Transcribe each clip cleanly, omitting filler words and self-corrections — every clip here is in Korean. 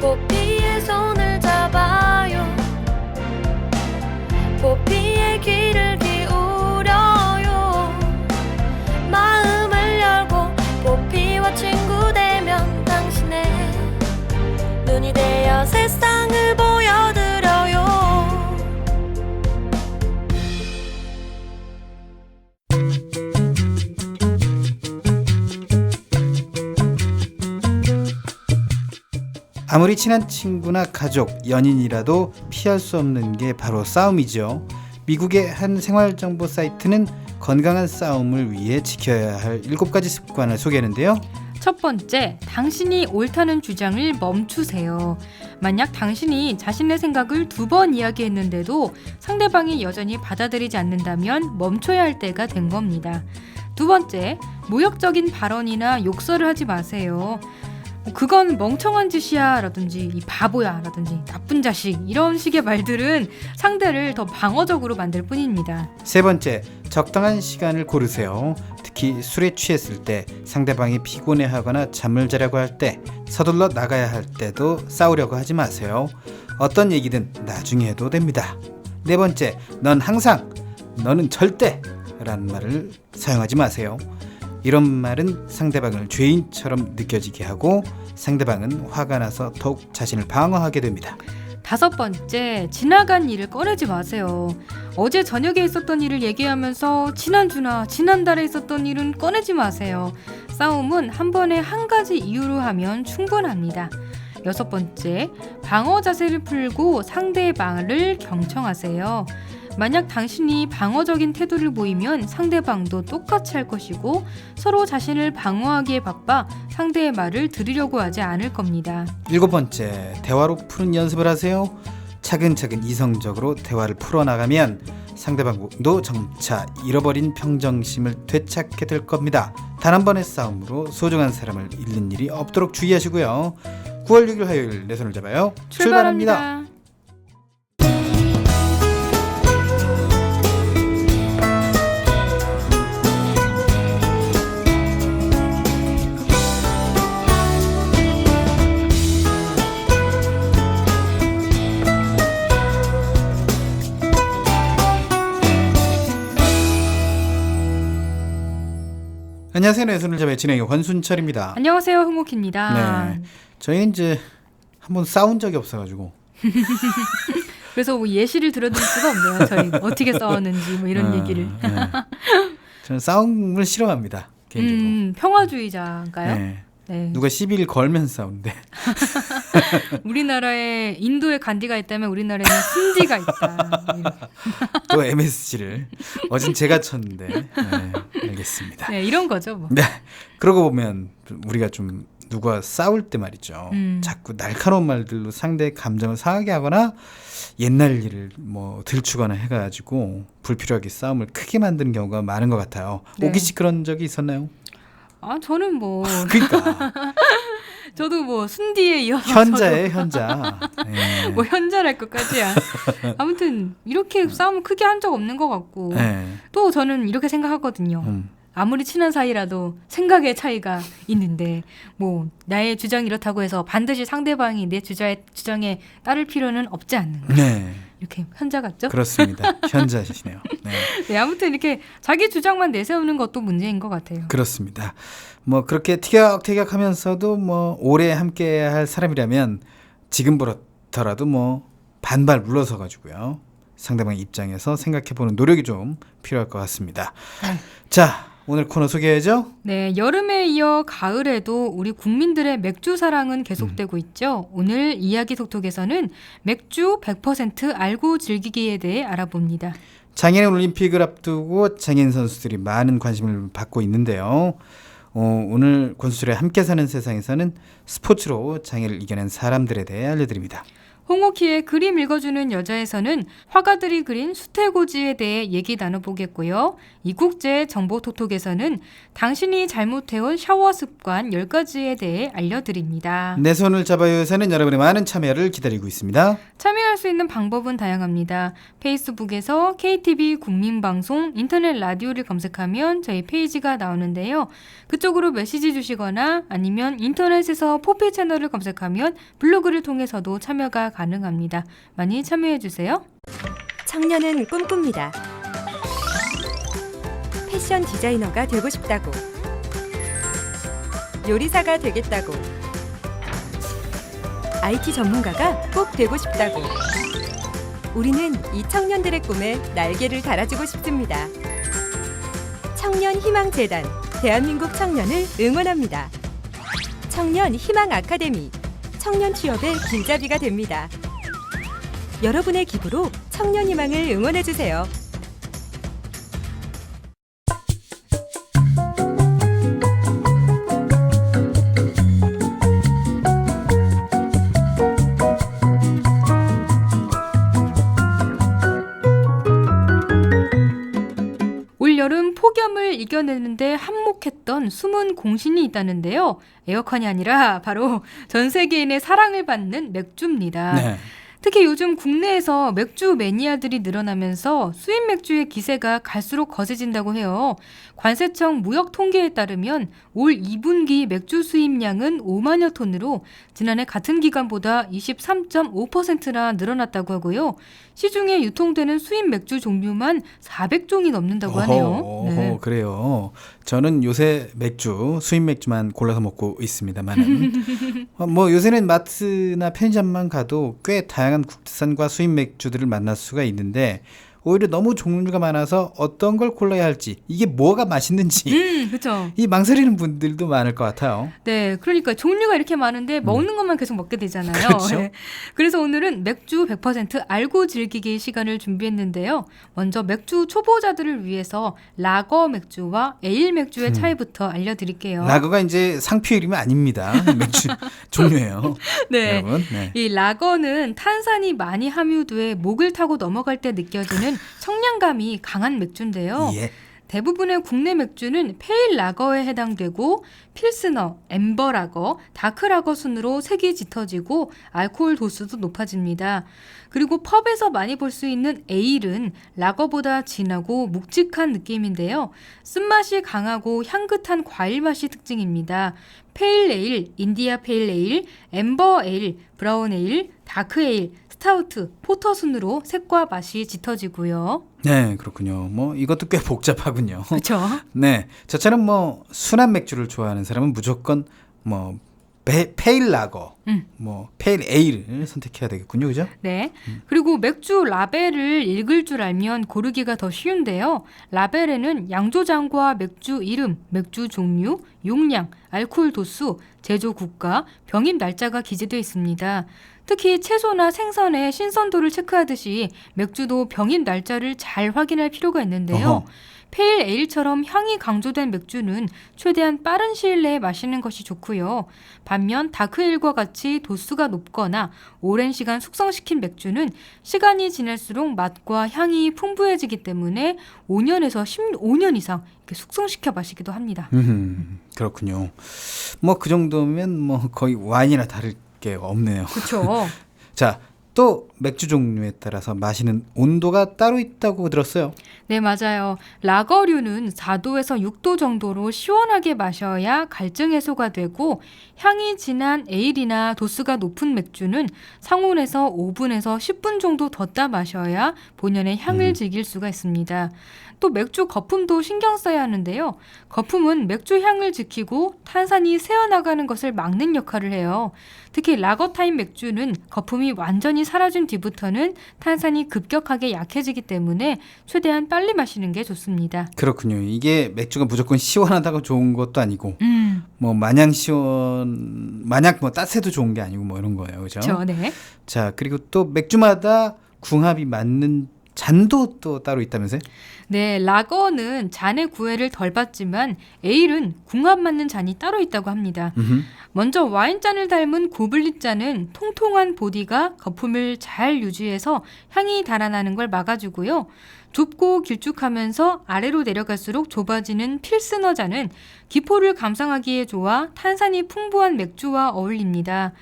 포피의 손을 잡아요. 포피의 귀를 기울여요. 마음을 열고 포피와 친구 되면 당신의 눈이 되어 세상을 보여드려요. 아무리 친한 친구나 가족, 연인이라도 피할 수 없는 게 바로 싸움이죠. 미국의 한 생활정보 사이트는 건강한 싸움을 위해 지켜야 할 7가지 습관을 소개하는데요. 첫 번째, 당신이 옳다는 주장을 멈추세요. 만약 당신이 자신의 생각을 2번 이야기했는데도 상대방이 여전히 받아들이지 않는다면 멈춰야 할 때가 된 겁니다. 두 번째, 모욕적인 발언이나 욕설을 하지 마세요. 그건 멍청한 짓이야 라든지 이 바보야 라든지 나쁜 자식 이런 식의 말들은 상대를 더 방어적으로 만들 뿐입니다. 세 번째, 적당한 시간을 고르세요. 특히 술에 취했을 때, 상대방이 피곤해하거나 잠을 자려고 할 때, 서둘러 나가야 할 때도 싸우려고 하지 마세요. 어떤 얘기든 나중에 해도 됩니다. 네 번째, 넌 항상, 너는 절대 라는 말을 사용하지 마세요. 이런 말은 상대방을 죄인처럼 느껴지게 하고 상대방은 화가 나서 더욱 자신을 방어하게 됩니다. 다섯 번째, 지나간 일을 꺼내지 마세요. 어제 저녁에 있었던 일을 얘기하면서 지난주나 지난달에 있었던 일은 꺼내지 마세요. 싸움은 한 번에 한 가지 이유로 하면 충분합니다. 여섯 번째, 방어 자세를 풀고 상대의 말을 경청하세요. 만약 당신이 방어적인 태도를 보이면 상대방도 똑같이 할 것이고 서로 자신을 방어하기에 바빠 상대의 말을 들으려고 하지 않을 겁니다. 일곱 번째, 대화로 푸는 연습을 하세요. 차근차근 이성적으로 대화를 풀어나가면 상대방도 점차 잃어버린 평정심을 되찾게 될 겁니다. 단 한 번의 싸움으로 소중한 사람을 잃는 일이 없도록 주의하시고요. 9월 6일 화요일 내 손을 잡아요. 출발합니다. 안녕하세요. 내 손을 잡아요. 진행의 권순철입니다. 안녕하세요. 흥옥입니다. 네, 저희는 이제 한번 싸운 적이 없어가지고 그래서 뭐 예시를 들어드릴 수가 없네요. 저희 어떻게 싸웠는지 뭐 이런 얘기를. 네. 저는 싸움을 싫어합니다. 개인적으로. 평화주의자인가요? 네. 네. 누가 시비를 걸면 싸우는데 우리나라에 인도에 간디가 있다면 우리나라에는 순디가 있다. 또 MSG를 어젠 제가 쳤는데 네, 알겠습니다. 네, 이런 거죠 뭐. 네, 그러고 보면 우리가 좀 누가 싸울 때 말이죠. 자꾸 날카로운 말들로 상대의 감정을 상하게 하거나 옛날 일을 뭐 들추거나 해가지고 불필요하게 싸움을 크게 만드는 경우가 많은 것 같아요. 네. 오기 씨 그런 적이 있었나요? 아, 저는 뭐 그러니까 저도 뭐 순디에 이어서 현자예요, 현자. 네. 뭐 현자랄 것까지야. 아무튼 이렇게 싸움을 크게 한 적 없는 것 같고 네. 또 저는 이렇게 생각하거든요. 아무리 친한 사이라도 생각의 차이가 있는데 뭐 나의 주장이 이렇다고 해서 반드시 상대방이 내 주장에 따를 필요는 없지 않는가. 네. 이렇게 현자 같죠? 그렇습니다. 현자시네요. 네. 네, 아무튼 이렇게 자기 주장만 내세우는 것도 문제인 것 같아요. 그렇습니다. 뭐 그렇게 티격태격하면서도 뭐 오래 함께해야 할 사람이라면 지금부터라도 뭐 반발 물러서 가지고요. 상대방 입장에서 생각해보는 노력이 좀 필요할 것 같습니다. 네. 자, 오늘 코너 소개해야죠. 네, 여름에 이어 가을에도 우리 국민들의 맥주 사랑은 계속되고 있죠. 오늘 이야기 톡톡에서는 맥주 100% 알고 즐기기에 대해 알아봅니다. 장애인 올림픽을 앞두고 장애인 선수들이 많은 관심을 받고 있는데요. 오늘 권수철의 함께 사는 세상에서는 스포츠로 장애를 이겨낸 사람들에 대해 알려드립니다. 홍옥희의 그림 읽어주는 여자에서는 화가들이 그린 수태고지에 대해 얘기 나눠보겠고요. 이국제 정보톡톡에서는 당신이 잘못해온 샤워 습관 10가지에 대해 알려드립니다. 내 손을 잡아요에서는 여러분의 많은 참여를 기다리고 있습니다. 참여할 수 있는 방법은 다양합니다. 페이스북에서 KTV 국민방송 인터넷 라디오를 검색하면 저희 페이지가 나오는데요. 그쪽으로 메시지 주시거나 아니면 인터넷에서 포피 채널을 검색하면 블로그를 통해서도 참여가 가능합니다. 많이 참여해주세요. 청년은 꿈꿉니다. 패션 디자이너가 되고 싶다고. 요리사가 되겠다고. IT 전문가가 꼭 되고 싶다고. 우리는 이 청년들의 꿈에 날개를 달아주고 싶습니다. 청년희망재단, 대한민국 청년을 응원합니다. 청년 희망 아카데미, 청년 취업의 길잡이가 됩니다. 여러분의 기부로 청년 희망을 응원해주세요. 올여름 폭염을 이겨내는데 한몫했던 숨은 공신이 있다는데요. 에어컨이 아니라 바로 전 세계인의 사랑을 받는 맥주입니다. 네. 특히 요즘 국내에서 맥주 매니아들이 늘어나면서 수입 맥주의 기세가 갈수록 거세진다고 해요. 관세청 무역 통계에 따르면 올 2분기 맥주 수입량은 5만여 톤으로 지난해 같은 기간보다 23.5%나 늘어났다고 하고요. 시중에 유통되는 수입 맥주 종류만 400종이 넘는다고 하네요. 네. 그래요. 저는 요새 맥주, 수입 맥주만 골라서 먹고 있습니다만 뭐 요새는 마트나 편의점만 가도 꽤 다양한 국산과 수입 맥주들을 만날 수가 있는데 오히려 너무 종류가 많아서 어떤 걸 골라야 할지, 이게 뭐가 맛있는지 그렇죠. 이 망설이는 분들도 많을 것 같아요. 네, 그러니까 종류가 이렇게 많은데 먹는 것만 계속 먹게 되잖아요. 그렇죠. 네. 그래서 오늘은 맥주 100% 알고 즐기기 시간을 준비했는데요. 먼저 맥주 초보자들을 위해서 라거 맥주와 에일 맥주의 차이부터 알려드릴게요. 라거가 이제 상표 이름이 아닙니다. 맥주 종류예요. 네. 여러분. 네. 이 라거는 탄산이 많이 함유돼 목을 타고 넘어갈 때 느껴지는 청량감이 강한 맥주인데요. 예. 대부분의 국내 맥주는 페일 라거에 해당되고 필스너, 엠버 라거, 다크 라거 순으로 색이 짙어지고 알코올 도수도 높아집니다. 그리고 펍에서 많이 볼 수 있는 에일은 라거보다 진하고 묵직한 느낌인데요. 쓴맛이 강하고 향긋한 과일 맛이 특징입니다. 페일 에일, 인디아 페일 에일, 엠버 에일, 브라운 에일, 다크 에일, 스타우트, 포터 순으로 색과 맛이 짙어지고요. 네, 그렇군요. 뭐 이것도 꽤 복잡하군요. 그렇죠. 네, 저처럼 뭐 순한 맥주를 좋아하는 사람은 무조건 뭐 페일 라거, 뭐 페일 에일을 선택해야 되겠군요, 그죠? 네. 그리고 맥주 라벨을 읽을 줄 알면 고르기가 더 쉬운데요. 라벨에는 양조장과 맥주 이름, 맥주 종류, 용량, 알코올 도수, 제조 국가, 병입 날짜가 기재되어 있습니다. 특히 채소나 생선의 신선도를 체크하듯이 맥주도 병입 날짜를 잘 확인할 필요가 있는데요. 어허. 페일 에일처럼 향이 강조된 맥주는 최대한 빠른 시일 내에 마시는 것이 좋고요. 반면 다크에일과 같이 도수가 높거나 오랜 시간 숙성시킨 맥주는 시간이 지날수록 맛과 향이 풍부해지기 때문에 5년에서 15년 이상 이렇게 숙성시켜 마시기도 합니다. 그렇군요. 뭐 그 정도면 뭐 거의 와인이나 다를 게 없네요. 그렇죠. 자, 또 맥주 종류에 따라서 마시는 온도가 따로 있다고 들었어요. 네, 맞아요. 라거류는 4도에서 6도 정도로 시원하게 마셔야 갈증 해소가 되고 향이 진한 에일이나 도수가 높은 맥주는 상온에서 5분에서 10분 정도 뒀다 마셔야 본연의 향을 즐길 수가 있습니다. 또 맥주 거품도 신경 써야 하는데요. 거품은 맥주 향을 지키고 탄산이 새어나가는 것을 막는 역할을 해요. 특히 라거 타임 맥주는 거품이 완전히 사라진 뒤부터는 탄산이 급격하게 약해지기 때문에 최대한 빨리 마시는 게 좋습니다. 그렇군요. 이게 맥주가 무조건 시원하다고 좋은 것도 아니고 뭐 마냥 뭐 따스해도 좋은 게 아니고 뭐 이런 거예요. 그죠? 그렇죠. 네. 자, 그리고 또 맥주마다 궁합이 맞는 잔도 또 따로 있다면서요? 네, 라거는 잔의 구애를 덜 받지만 에일은 궁합 맞는 잔이 따로 있다고 합니다. 먼저 와인잔을 닮은 고블릿잔은 통통한 보디가 거품을 잘 유지해서 향이 달아나는 걸 막아주고요. 좁고 길쭉하면서 아래로 내려갈수록 좁아지는 필스너 잔은 기포를 감상하기에 좋아 탄산이 풍부한 맥주와 어울립니다.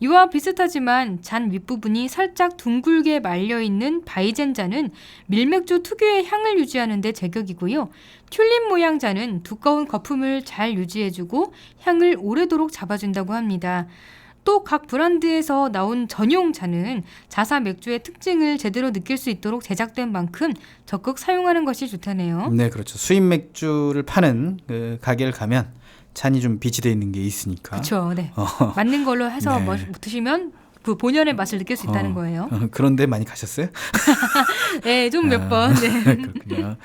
이와 비슷하지만 잔 윗부분이 살짝 둥글게 말려있는 바이젠 잔은 밀맥주 특유의 향을 유지하는 데 제격이고요. 튤립 모양 잔은 두꺼운 거품을 잘 유지해주고 향을 오래도록 잡아준다고 합니다. 또 각 브랜드에서 나온 전용 잔은 자사 맥주의 특징을 제대로 느낄 수 있도록 제작된 만큼 적극 사용하는 것이 좋다네요. 네, 그렇죠. 수입 맥주를 파는 그 가게를 가면 잔이 좀 비치되어 있는 게 있으니까. 그렇죠. 네. 맞는 걸로 해서 네. 드시면 그 본연의 맛을 느낄 수 있다는 거예요. 그런데 많이 가셨어요? 네, 좀 몇 번. 네. 그렇군요.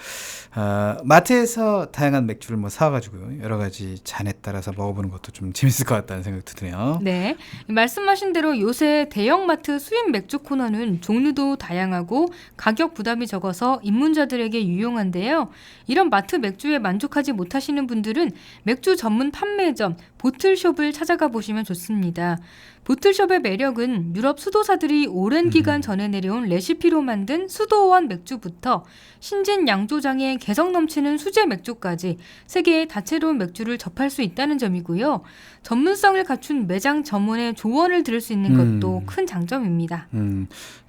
마트에서 다양한 맥주를 뭐 사와가지고 여러 가지 잔에 따라서 먹어보는 것도 좀 재밌을 것 같다는 생각도 드네요. 네, 말씀하신 대로 요새 대형마트 수입 맥주 코너는 종류도 다양하고 가격 부담이 적어서 입문자들에게 유용한데요. 이런 마트 맥주에 만족하지 못하시는 분들은 맥주 전문 판매점 보틀숍을 찾아가 보시면 좋습니다. 보틀숍의 매력은 유럽 수도사들이 오랜 기간 전에 내려온 레시피로 만든 수도원 맥주부터 신진 양조장의 개성 넘치는 수제 맥주까지 세계의 다채로운 맥주를 접할 수 있다는 점이고요. 전문성을 갖춘 매장 전문의 조언을 들을 수 있는 것도 큰 장점입니다.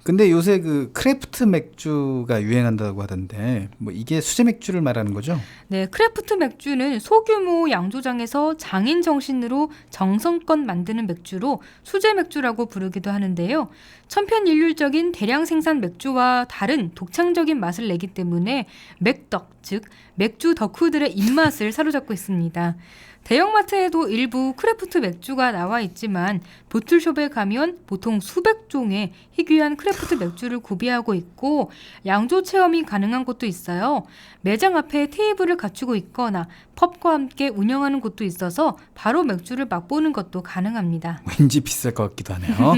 근데 요새 그 크래프트 맥주가 유행한다고 하던데 뭐 이게 수제 맥주를 말하는 거죠? 네, 크래프트 맥주는 소규모 양조장에서 장인 정신으로 정성껏 만드는 맥주로 수제 맥주라고 부르기도 하는데요. 천편일률적인 대량 생산 맥주와 다른 독창적인 맛을 내기 때문에 맥덕, 즉 맥주 덕후들의 입맛을 사로잡고 있습니다. 대형마트에도 일부 크래프트 맥주가 나와 있지만 보틀숍에 가면 보통 수백 종의 희귀한 크래프트 맥주를 구비하고 있고 양조 체험이 가능한 곳도 있어요. 매장 앞에 테이블을 갖추고 있거나 펍과 함께 운영하는 곳도 있어서 바로 맥주를 맛보는 것도 가능합니다. 왠지 비쌀 것 같기도 하네요.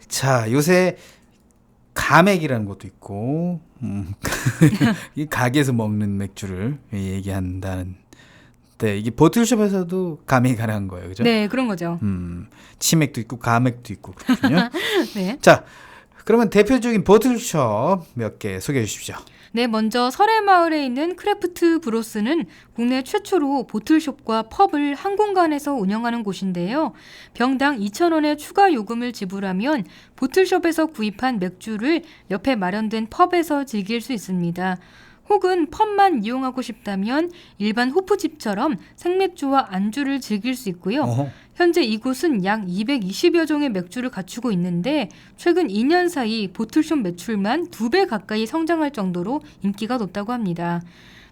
자, 요새 가맥이라는 것도 있고 이 가게에서 먹는 맥주를 얘기한다는 네, 이게 보틀숍에서도 가맥이 가능한 거예요, 그죠? 네, 그런 거죠. 치맥도 있고 가맥도 있고 그렇군요. 네. 자, 그러면 대표적인 보틀숍 몇 개 소개해 주십시오. 네, 먼저 설해마을에 있는 크래프트 브로스는 국내 최초로 보틀숍과 펍을 한 공간에서 운영하는 곳인데요. 병당 2,000원의 추가 요금을 지불하면 보틀숍에서 구입한 맥주를 옆에 마련된 펍에서 즐길 수 있습니다. 혹은 펍만 이용하고 싶다면 일반 호프집처럼 생맥주와 안주를 즐길 수 있고요. 어허. 현재 이곳은 약 220여 종의 맥주를 갖추고 있는데 최근 2년 사이 보틀숍 매출만 2배 가까이 성장할 정도로 인기가 높다고 합니다.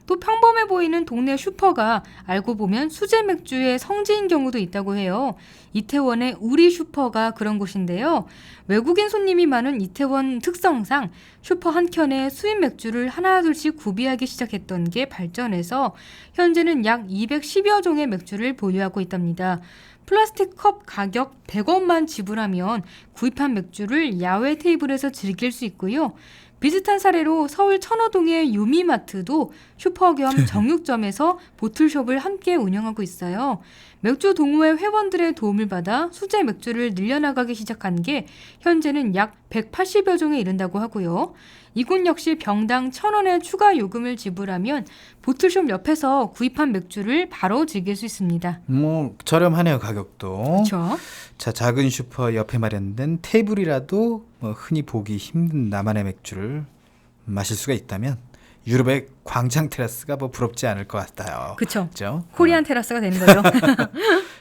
또 평범해 보이는 동네 슈퍼가 알고 보면 수제 맥주의 성지인 경우도 있다고 해요. 이태원의 우리 슈퍼가 그런 곳인데요. 외국인 손님이 많은 이태원 특성상 슈퍼 한 켠에 수입 맥주를 하나둘씩 구비하기 시작했던 게 발전해서 현재는 약 210여 종의 맥주를 보유하고 있답니다. 플라스틱 컵 가격 100원만 지불하면 구입한 맥주를 야외 테이블에서 즐길 수 있고요. 비슷한 사례로 서울 천호동의 유미마트도 슈퍼 겸 정육점에서 보틀숍을 함께 운영하고 있어요. 맥주 동호회 회원들의 도움을 받아 수제 맥주를 늘려나가기 시작한 게 현재는 약 180여 종에 이른다고 하고요. 이곳 역시 병당 1,000원의 추가 요금을 지불하면 보틀숍 옆에서 구입한 맥주를 바로 즐길 수 있습니다. 뭐 저렴하네요, 가격도. 그렇죠. 자, 작은 슈퍼 옆에 마련된 테이블이라도 뭐 흔히 보기 힘든 나만의 맥주를 마실 수가 있다면 유럽의 광장 테라스가 뭐 부럽지 않을 것 같아요. 그렇죠. 그렇죠? 코리안 테라스가 되는 거죠.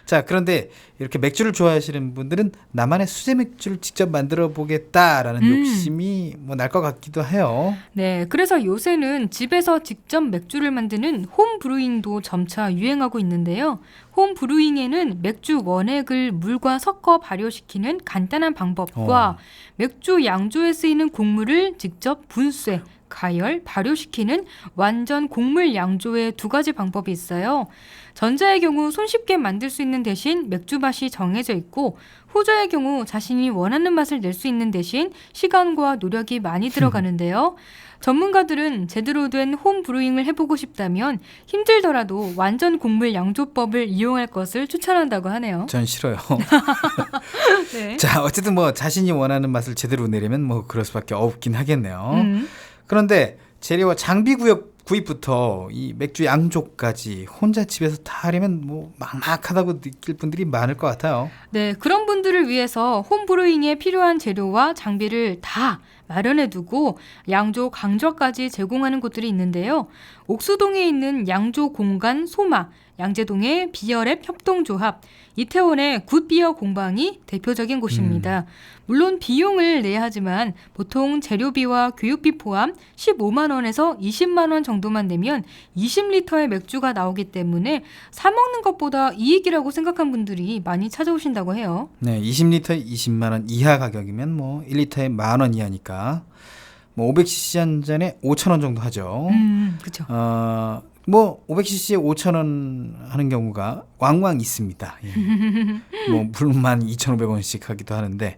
자, 그런데 이렇게 맥주를 좋아하시는 분들은 나만의 수제 맥주를 직접 만들어 보겠다라는 욕심이 뭐 날 것 같기도 해요. 네, 그래서 요새는 집에서 직접 맥주를 만드는 홈 브루잉도 점차 유행하고 있는데요. 홈 브루잉에는 맥주 원액을 물과 섞어 발효시키는 간단한 방법과 맥주 양조에 쓰이는 곡물을 직접 분쇄, 가열, 발효시키는 완전 곡물 양조의 두 가지 방법이 있어요. 전자의 경우 손쉽게 만들 수 있는 대신 맥주 맛이 정해져 있고, 후자의 경우 자신이 원하는 맛을 낼 수 있는 대신 시간과 노력이 많이 들어가는데요. 전문가들은 제대로 된 홈브루잉을 해보고 싶다면 힘들더라도 완전 곡물 양조법을 이용할 것을 추천한다고 하네요. 전 싫어요. 네. 자, 어쨌든 뭐 자신이 원하는 맛을 제대로 내려면 뭐 그럴 수밖에 없긴 하겠네요. 음. 그런데 재료와 장비 구입부터 이 맥주 양조까지 혼자 집에서 다 하려면 뭐 막막하다고 느낄 분들이 많을 것 같아요. 네, 그런 분들을 위해서 홈브루잉에 필요한 재료와 장비를 다 마련해 두고 양조 강좌까지 제공하는 곳들이 있는데요. 옥수동에 있는 양조 공간 소마, 양재동의 비어랩 협동조합, 이태원의 굿비어 공방이 대표적인 곳입니다. 물론 비용을 내야 하지만 보통 재료비와 교육비 포함 15만 원에서 20만 원 정도만 내면 20리터의 맥주가 나오기 때문에 사 먹는 것보다 이익이라고 생각한 분들이 많이 찾아오신다고 해요. 네, 20리터에 20만 원 이하 가격이면 뭐 1리터에 만 원 이하니까 뭐 500cc 한 잔에 5천 원 정도 하죠. 그렇죠. 뭐 500cc에 5,000원 하는 경우가 왕왕 있습니다. 예. 뭐 물만 2,500원씩 하기도 하는데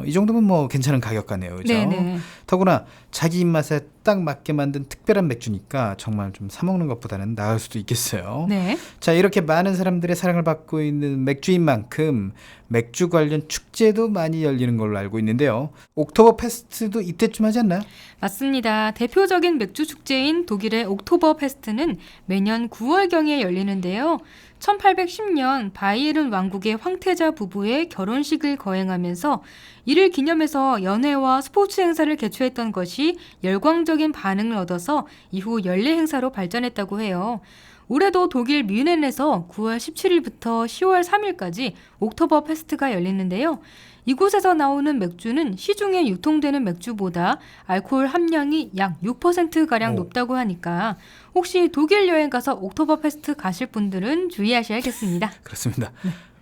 이 정도면 뭐 괜찮은 가격 같네요. 그죠? 네네. 더구나 자기 입맛에 딱 맞게 만든 특별한 맥주니까 정말 좀 사 먹는 것보다는 나을 수도 있겠어요. 네. 자, 이렇게 많은 사람들의 사랑을 받고 있는 맥주인 만큼 맥주 관련 축제도 많이 열리는 걸로 알고 있는데요. 옥토버 페스트도 이때쯤 하지 않나요? 맞습니다. 대표적인 맥주 축제인 독일의 옥토버 페스트는 매년 9월경에 열리는데요. 1810년 바이에른 왕국의 황태자 부부의 결혼식을 거행하면서 이를 기념해서 연회와 스포츠 행사를 개최했던 것이 열광적인 반응을 얻어서 이후 연례 행사로 발전했다고 해요. 올해도 독일 뮌헨에서 9월 17일부터 10월 3일까지 옥토버 페스트가 열리는데요. 이곳에서 나오는 맥주는 시중에 유통되는 맥주보다 알코올 함량이 약 6%가량 높다고 하니까 혹시 독일 여행 가서 옥토버 페스트 가실 분들은 주의하셔야겠습니다. 그렇습니다.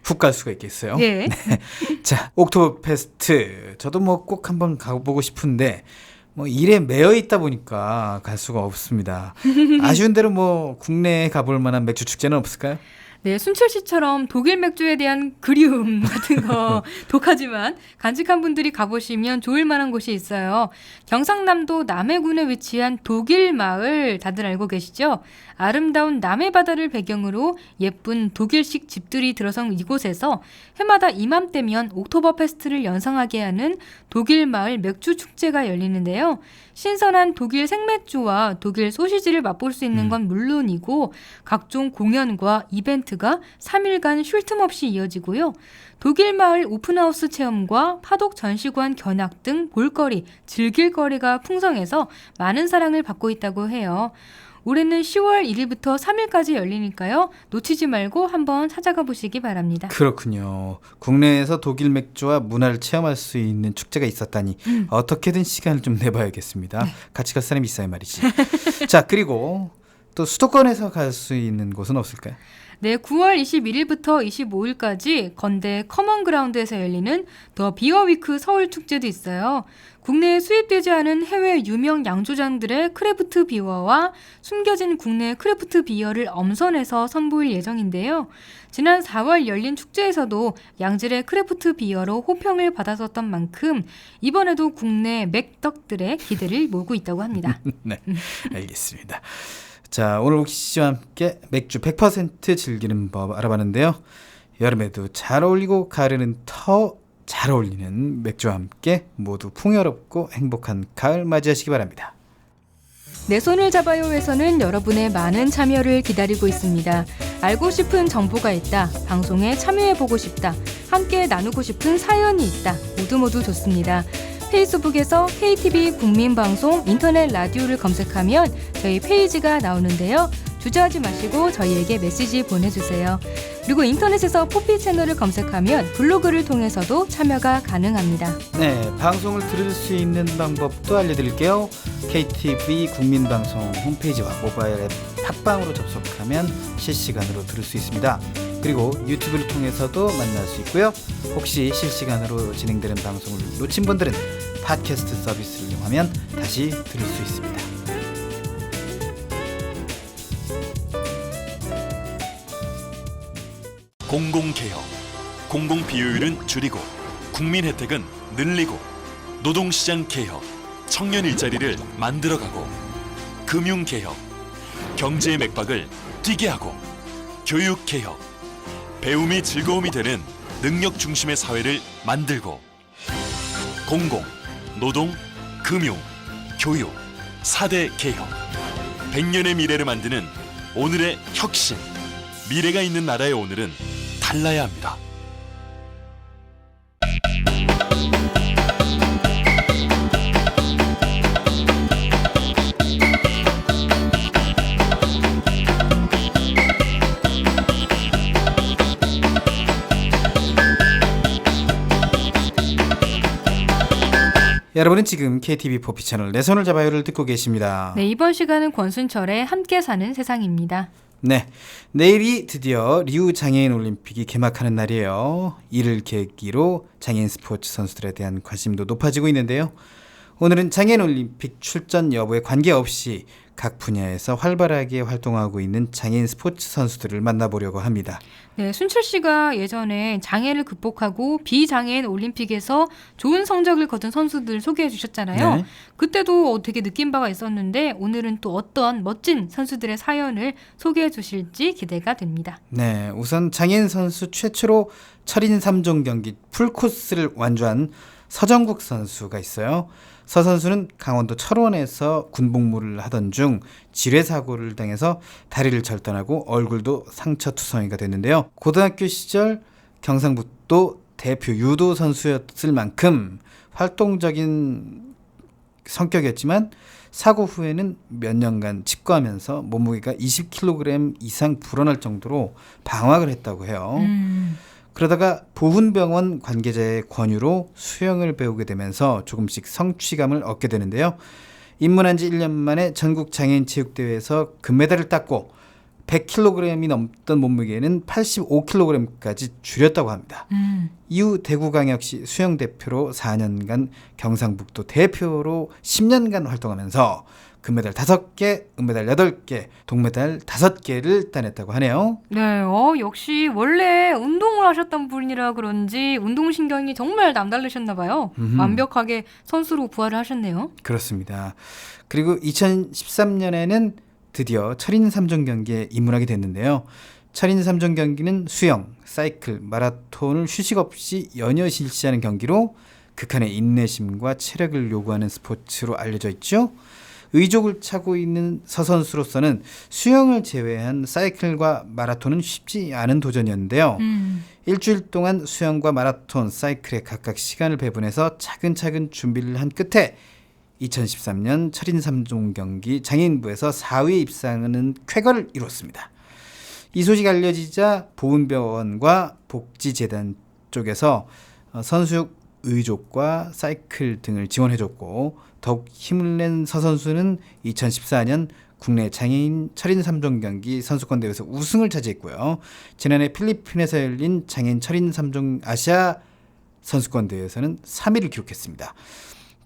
훅 갈 수가 있겠어요. 네. 자, 옥토버 페스트 저도 뭐 꼭 한번 가보고 싶은데 뭐 일에 매여 있다 보니까 갈 수가 없습니다. 아쉬운 대로 뭐 국내에 가볼 만한 맥주 축제는 없을까요? 네, 순철 씨처럼 독일 맥주에 대한 그리움 같은 거 독하지만 간직한 분들이 가보시면 좋을 만한 곳이 있어요. 경상남도 남해군에 위치한 독일 마을 다들 알고 계시죠? 아름다운 남해바다를 배경으로 예쁜 독일식 집들이 들어선 이곳에서 해마다 이맘때면 옥토버 페스트를 연상하게 하는 독일 마을 맥주 축제가 열리는데요. 신선한 독일 생맥주와 독일 소시지를 맛볼 수 있는 건 물론이고 각종 공연과 이벤트가 3일간 쉴 틈 없이 이어지고요. 독일 마을 오픈하우스 체험과 파독 전시관 견학 등 볼거리, 즐길거리가 풍성해서 많은 사랑을 받고 있다고 해요. 올해는 10월 1일부터 3일까지 열리니까요. 놓치지 말고 한번 찾아가 보시기 바랍니다. 그렇군요. 국내에서 독일 맥주와 문화를 체험할 수 있는 축제가 있었다니 어떻게든 시간을 좀 내봐야겠습니다. 같이 갈 사람이 있어야 말이지. 자, 그리고 또 수도권에서 갈 수 있는 곳은 없을까요? 네, 9월 21일부터 25일까지 건대 커먼그라운드에서 열리는 더 비어위크 서울 축제도 있어요. 국내에 수입되지 않은 해외 유명 양조장들의 크래프트 비어와 숨겨진 국내 크래프트 비어를 엄선해서 선보일 예정인데요. 지난 4월 열린 축제에서도 양질의 크래프트 비어로 호평을 받았었던 만큼 이번에도 국내 맥덕들의 기대를 모으고 있다고 합니다. 네, 알겠습니다. 자, 오늘 옥시 씨와 함께 맥주 100% 즐기는 법 알아봤는데요. 여름에도 잘 어울리고 가을에는 더 잘 어울리는 맥주와 함께 모두 풍요롭고 행복한 가을 맞이하시기 바랍니다. 내 손을 잡아요에서는 여러분의 많은 참여를 기다리고 있습니다. 알고 싶은 정보가 있다, 방송에 참여해보고 싶다, 함께 나누고 싶은 사연이 있다, 모두 좋습니다. 페이스북에서 KTV 국민방송 인터넷 라디오를 검색하면 저희 페이지가 나오는데요. 주저하지 마시고 저희에게 메시지 보내주세요. 그리고 인터넷에서 포피 채널을 검색하면 블로그를 통해서도 참여가 가능합니다. 네, 방송을 들을 수 있는 방법도 알려드릴게요. KTV 국민방송 홈페이지와 모바일 앱 팟빵으로 접속하면 실시간으로 들을 수 있습니다. 그리고 유튜브를 통해서도 만날 수 있고요. 혹시 실시간으로 진행되는 방송을 놓친 분들은 팟캐스트 서비스를 이용하면 다시 들을 수 있습니다. 공공개혁, 공공비효율은 줄이고 국민 혜택은 늘리고 노동시장 개혁, 청년 일자리를 만들어가고 금융개혁, 경제의 맥박을 뛰게 하고 교육개혁, 배움이 즐거움이 되는 능력 중심의 사회를 만들고 공공, 노동, 금융, 교육, 4대 개혁 100년의 미래를 만드는 오늘의 혁신 미래가 있는 나라의 오늘은 달라야 합니다. 여러분은 지금 KTV 포피 채널 내 손을 잡아요를 듣고 계십니다. 네, 이번 시간은 권순철의 함께 사는 세상입니다. 네, 내일이 드디어 리우 장애인 올림픽이 개막하는 날이에요. 이를 계기로 장애인 스포츠 선수들에 대한 관심도 높아지고 있는데요. 오늘은 장애인 올림픽 출전 여부에 관계없이 각 분야에서 활발하게 활동하고 있는 장애인 스포츠 선수들을 만나보려고 합니다. 네, 순철 씨가 예전에 장애를 극복하고 비장애인 올림픽에서 좋은 성적을 거둔 선수들 소개해 주셨잖아요. 네. 그때도 되게 느낀 바가 있었는데 오늘은 또 어떤 멋진 선수들의 사연을 소개해 주실지 기대가 됩니다. 네, 우선 장애인 선수 최초로 철인 3종 경기 풀코스를 완주한 서정국 선수가 있어요. 서 선수는 강원도 철원에서 군복무를 하던 중 지뢰사고를 당해서 다리를 절단하고 얼굴도 상처투성이가 됐는데요. 고등학교 시절 경상북도 대표 유도 선수였을 만큼 활동적인 성격이었지만 사고 후에는 몇 년간 칩거하면서 몸무게가 20kg 이상 불어날 정도로 방황을 했다고 해요. 그러다가 보훈병원 관계자의 권유로 수영을 배우게 되면서 조금씩 성취감을 얻게 되는데요. 입문한 지 1년 만에 전국 장애인 체육대회에서 금메달을 땄고 100kg이 넘던 몸무게는 85kg까지 줄였다고 합니다. 이후 대구광역시 수영대표로 4년간 경상북도 대표로 10년간 활동하면서 금메달 5개, 은메달 8개, 동메달 5개를 따냈다고 하네요. 네, 역시 원래 운동을 하셨던 분이라 그런지 운동신경이 정말 남다르셨나 봐요. 완벽하게 선수로 부활을 하셨네요. 그렇습니다. 그리고 2013년에는 드디어 철인 3종 경기에 입문하게 됐는데요. 철인 3종 경기는 수영, 사이클, 마라톤을 휴식 없이 연이어 실시하는 경기로 극한의 인내심과 체력을 요구하는 스포츠로 알려져 있죠. 의족을 차고 있는 서 선수로서는 수영을 제외한 사이클과 마라톤은 쉽지 않은 도전이었는데요. 일주일 동안 수영과 마라톤, 사이클에 각각 시간을 배분해서 차근차근 준비를 한 끝에 2013년 철인 3종 경기 장애인부에서 4위에 입상하는 쾌거를 이뤘습니다. 이 소식이 알려지자 보훈병원과 복지재단 쪽에서 선수 의족과 사이클 등을 지원해줬고 더욱 힘을 낸 서 선수는 2014년 국내 장애인 철인 3종 경기 선수권 대회에서 우승을 차지했고요. 지난해 필리핀에서 열린 장애인 철인 3종 아시아 선수권 대회에서는 3위를 기록했습니다.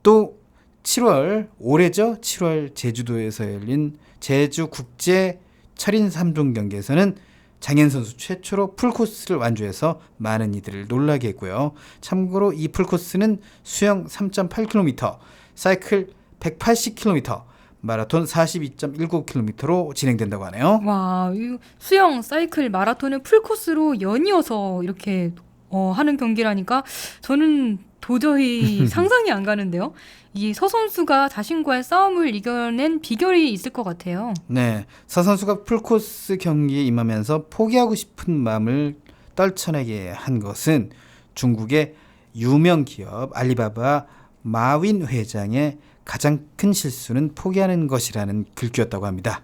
또 7월 올해죠. 7월 제주도에서 열린 제주국제 철인 3종 경기에서는 장애인 선수 최초로 풀코스를 완주해서 많은 이들을 놀라게 했고요. 참고로 이 풀코스는 수영 3.8km, 사이클 180km, 마라톤 42.19km로 진행된다고 하네요. 와, 이 수영, 사이클, 마라톤을 풀코스로 연이어서 이렇게 하는 경기라니까 저는 도저히 상상이 안 가는데요. 이 서 선수가 자신과의 싸움을 이겨낸 비결이 있을 것 같아요. 네, 서 선수가 풀코스 경기에 임하면서 포기하고 싶은 마음을 떨쳐내게 한 것은 중국의 유명 기업 알리바바 마윈 회장의 가장 큰 실수는 포기하는 것이라는 글귀였다고 합니다.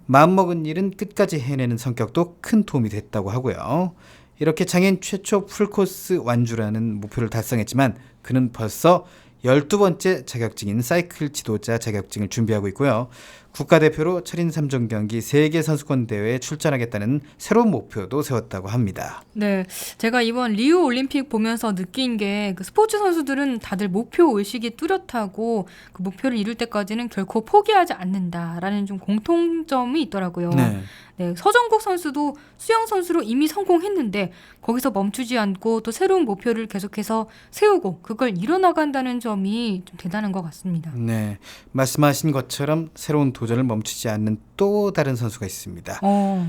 마음먹은 일은 끝까지 해내는 성격도 큰 도움이 됐다고 하고요. 이렇게 장애인 최초 풀코스 완주라는 목표를 달성했지만 그는 벌써 12번째 자격증인 사이클 지도자 자격증을 준비하고 있고요. 국가대표로 철인 3종 경기 세계 선수권 대회에 출전하겠다는 새로운 목표도 세웠다고 합니다. 네, 제가 이번 리우 올림픽 보면서 느낀 게 그 스포츠 선수들은 다들 목표 의식이 뚜렷하고 그 목표를 이룰 때까지는 결코 포기하지 않는다라는 좀 공통점이 있더라고요. 네. 네, 서정국 선수도 수영 선수로 이미 성공했는데 거기서 멈추지 않고 또 새로운 목표를 계속해서 세우고 그걸 이뤄나간다는 점이 좀 대단한 것 같습니다. 네, 말씀하신 것처럼 새로운 도전을 멈추지 않는 또 다른 선수가 있습니다.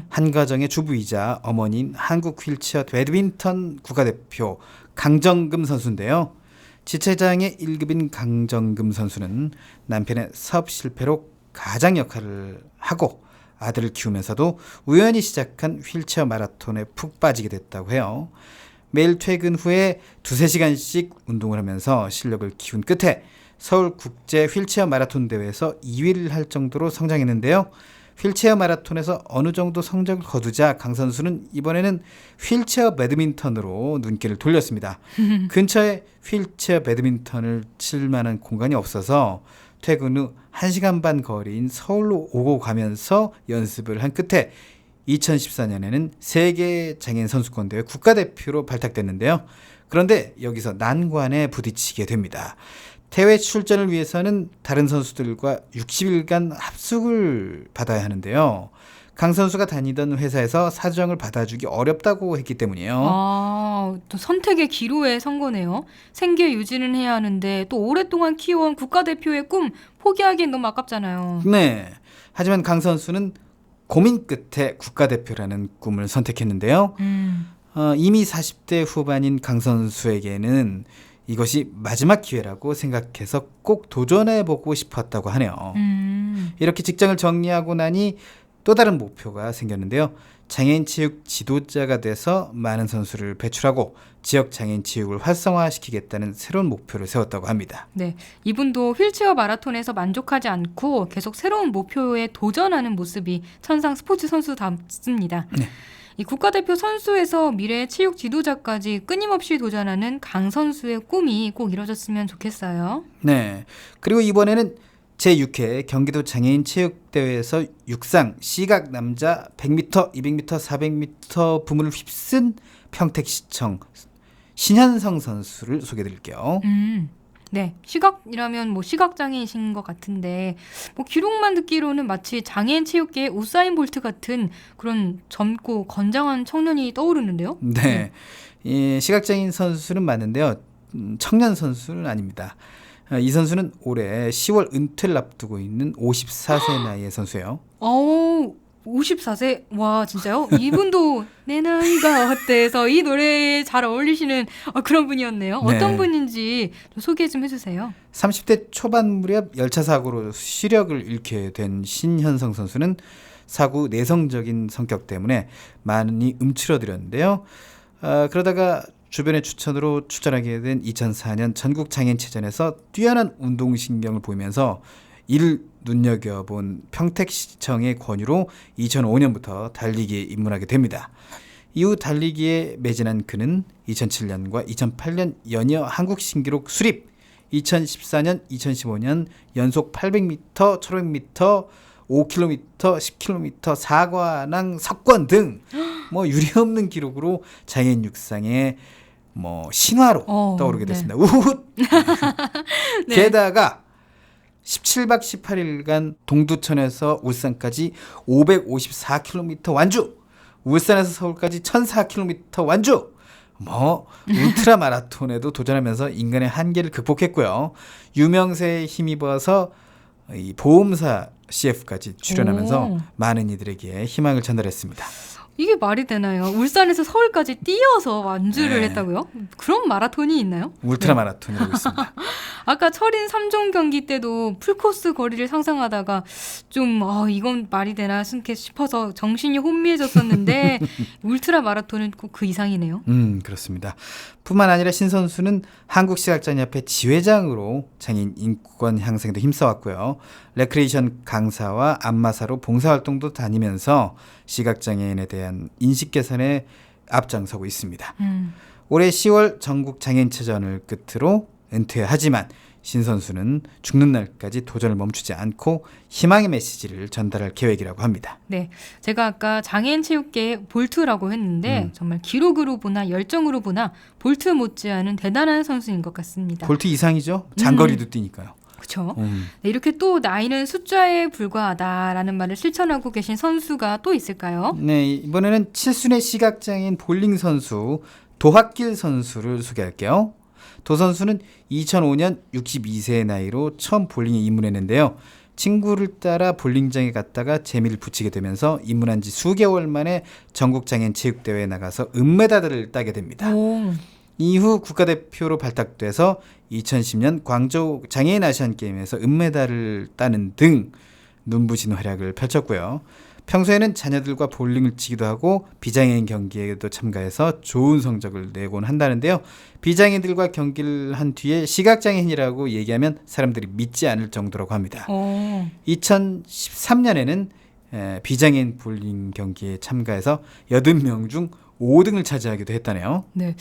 한 가정의 주부이자 어머니인 한국 휠체어 배드민턴 국가대표 강정금 선수인데요. 지체장애 1급인 강정금 선수는 남편의 사업 실패로 가장 역할을 하고 아들을 키우면서도 우연히 시작한 휠체어 마라톤에 푹 빠지게 됐다고 해요. 매일 퇴근 후에 2-3시간씩 운동을 하면서 실력을 키운 끝에 서울국제 휠체어 마라톤 대회에서 2위를 할 정도로 성장했는데요. 휠체어 마라톤에서 어느 정도 성적을 거두자 강 선수는 이번에는 휠체어 배드민턴으로 눈길을 돌렸습니다. 근처에 휠체어 배드민턴을 칠 만한 공간이 없어서 퇴근 후 1시간 반 거리인 서울로 오고 가면서 연습을 한 끝에 2014년에는 세계 장애인 선수권 대회 국가대표로 발탁됐는데요. 그런데 여기서 난관에 부딪히게 됩니다. 대회 출전을 위해서는 다른 선수들과 60일간 합숙을 받아야 하는데요. 강 선수가 다니던 회사에서 사정을 받아주기 어렵다고 했기 때문이에요. 또 선택의 기로에 선 거네요. 생계 유지는 해야 하는데 또 오랫동안 키워온 국가대표의 꿈 포기하기엔 너무 아깝잖아요. 네. 하지만 강 선수는 고민 끝에 국가대표라는 꿈을 선택했는데요. 이미 40대 후반인 강 선수에게는 이것이 마지막 기회라고 생각해서 꼭 도전해보고 싶었다고 하네요. 이렇게 직장을 정리하고 나니 또 다른 목표가 생겼는데요. 장애인 체육 지도자가 돼서 많은 선수를 배출하고 지역 장애인 체육을 활성화시키겠다는 새로운 목표를 세웠다고 합니다. 네, 이분도 휠체어 마라톤에서 만족하지 않고 계속 새로운 목표에 도전하는 모습이 천상 스포츠 선수답습니다. 네. 이 국가대표 선수에서 미래의 체육 지도자까지 끊임없이 도전하는 강 선수의 꿈이 꼭 이뤄졌으면 좋겠어요. 네. 그리고 이번에는 제6회 경기도 장애인 체육대회에서 육상 시각 남자 100m, 200m, 400m 부문을 휩쓴 평택시청 신현성 선수를 소개해드릴게요. 네, 시각이라면 뭐 시각장애이신 것 같은데 뭐 기록만 듣기로는 마치 장애인 체육계의 우사인 볼트 같은 그런 젊고 건장한 청년이 떠오르는데요. 네, 이 시각장애인 선수는 맞는데요. 청년 선수는 아닙니다. 이 선수는 올해 10월 은퇴를 앞두고 있는 54세 나이의 선수예요. 54세? 와, 진짜요? 이분도 내 나이가 어때서 이 노래에 잘 어울리시는 그런 분이었네요. 네. 어떤 분인지 좀 소개 좀 해주세요. 30대 초반 무렵 열차 사고로 시력을 잃게 된 신현성 선수는 사고 내성적인 성격 때문에 많이 움츠러들었는데요. 그러다가 주변의 추천으로 출전하게 된 2004년 전국장애인체전에서 뛰어난 운동신경을 보이면서 이를 눈여겨본 평택시청의 권유로 2005년부터 달리기에 입문하게 됩니다. 이후 달리기에 매진한 그는 2007년과 2008년 연이어 한국 신기록 수립, 2014년, 2015년 연속 800m, 1500m, 5km, 10km, 4관왕 석권 등 뭐 유례없는 기록으로 장애인 육상의 뭐 신화로 떠오르게 됐습니다. 우훗. 네. 게다가 17박 18일간 동두천에서 울산까지 554km 완주, 울산에서 서울까지 1004km 완주, 뭐 울트라 마라톤에도 도전하면서 인간의 한계를 극복했고요. 유명세에 힘입어서 이 보험사 CF까지 출연하면서 많은 이들에게 희망을 전달했습니다. 이게 말이 되나요? 울산에서 서울까지 뛰어서 완주를 네. 했다고요? 그런 마라톤이 있나요? 울트라 마라톤이라고 있습니다. 아까 철인 3종 경기 때도 풀코스 거리를 상상하다가 좀 이건 말이 되나 싶어서 정신이 혼미해졌었는데 울트라 마라톤은 꼭 그 이상이네요. 그렇습니다. 뿐만 아니라 신 선수는 한국시각장애협회 지회장으로 장애인 인권 향상에도 힘써왔고요. 레크레이션 강사와 안마사로 봉사활동도 다니면서 시각장애인에 대한 인식 개선에 앞장서고 있습니다. 올해 10월 전국 장애인체전을 끝으로 은퇴하지만 신 선수는 죽는 날까지 도전을 멈추지 않고 희망의 메시지를 전달할 계획이라고 합니다. 네, 제가 아까 장애인 체육계의 볼트라고 했는데 정말 기록으로 보나 열정으로 보나 볼트 못지않은 대단한 선수인 것 같습니다. 볼트 이상이죠? 장거리도 뛰니까요. 그렇죠. 네, 이렇게 또 나이는 숫자에 불과하다라는 말을 실천하고 계신 선수가 또 있을까요? 네, 이번에는 칠순의 시각장애인 볼링 선수 도학길 선수를 소개할게요. 도 선수는 2005년 62세의 나이로 처음 볼링에 입문했는데요. 친구를 따라 볼링장에 갔다가 재미를 붙이게 되면서 입문한 지 수개월 만에 전국장애인 체육대회에 나가서 은메달을 따게 됩니다. 오. 이후 국가대표로 발탁돼서 2010년 광저우 장애인 아시안게임에서 은메달을 따는 등 눈부신 활약을 펼쳤고요. 평소에는 자녀들과 볼링을 치기도 하고 비장애인 경기에도 참가해서 좋은 성적을 내곤 한다는데요. 비장애인들과 경기를 한 뒤에 시각장애인이라고 얘기하면 사람들이 믿지 않을 정도라고 합니다. 2013년에는 비장애인 볼링 경기에 참가해서 80명 중 5등을 차지하기도 했다네요. 네,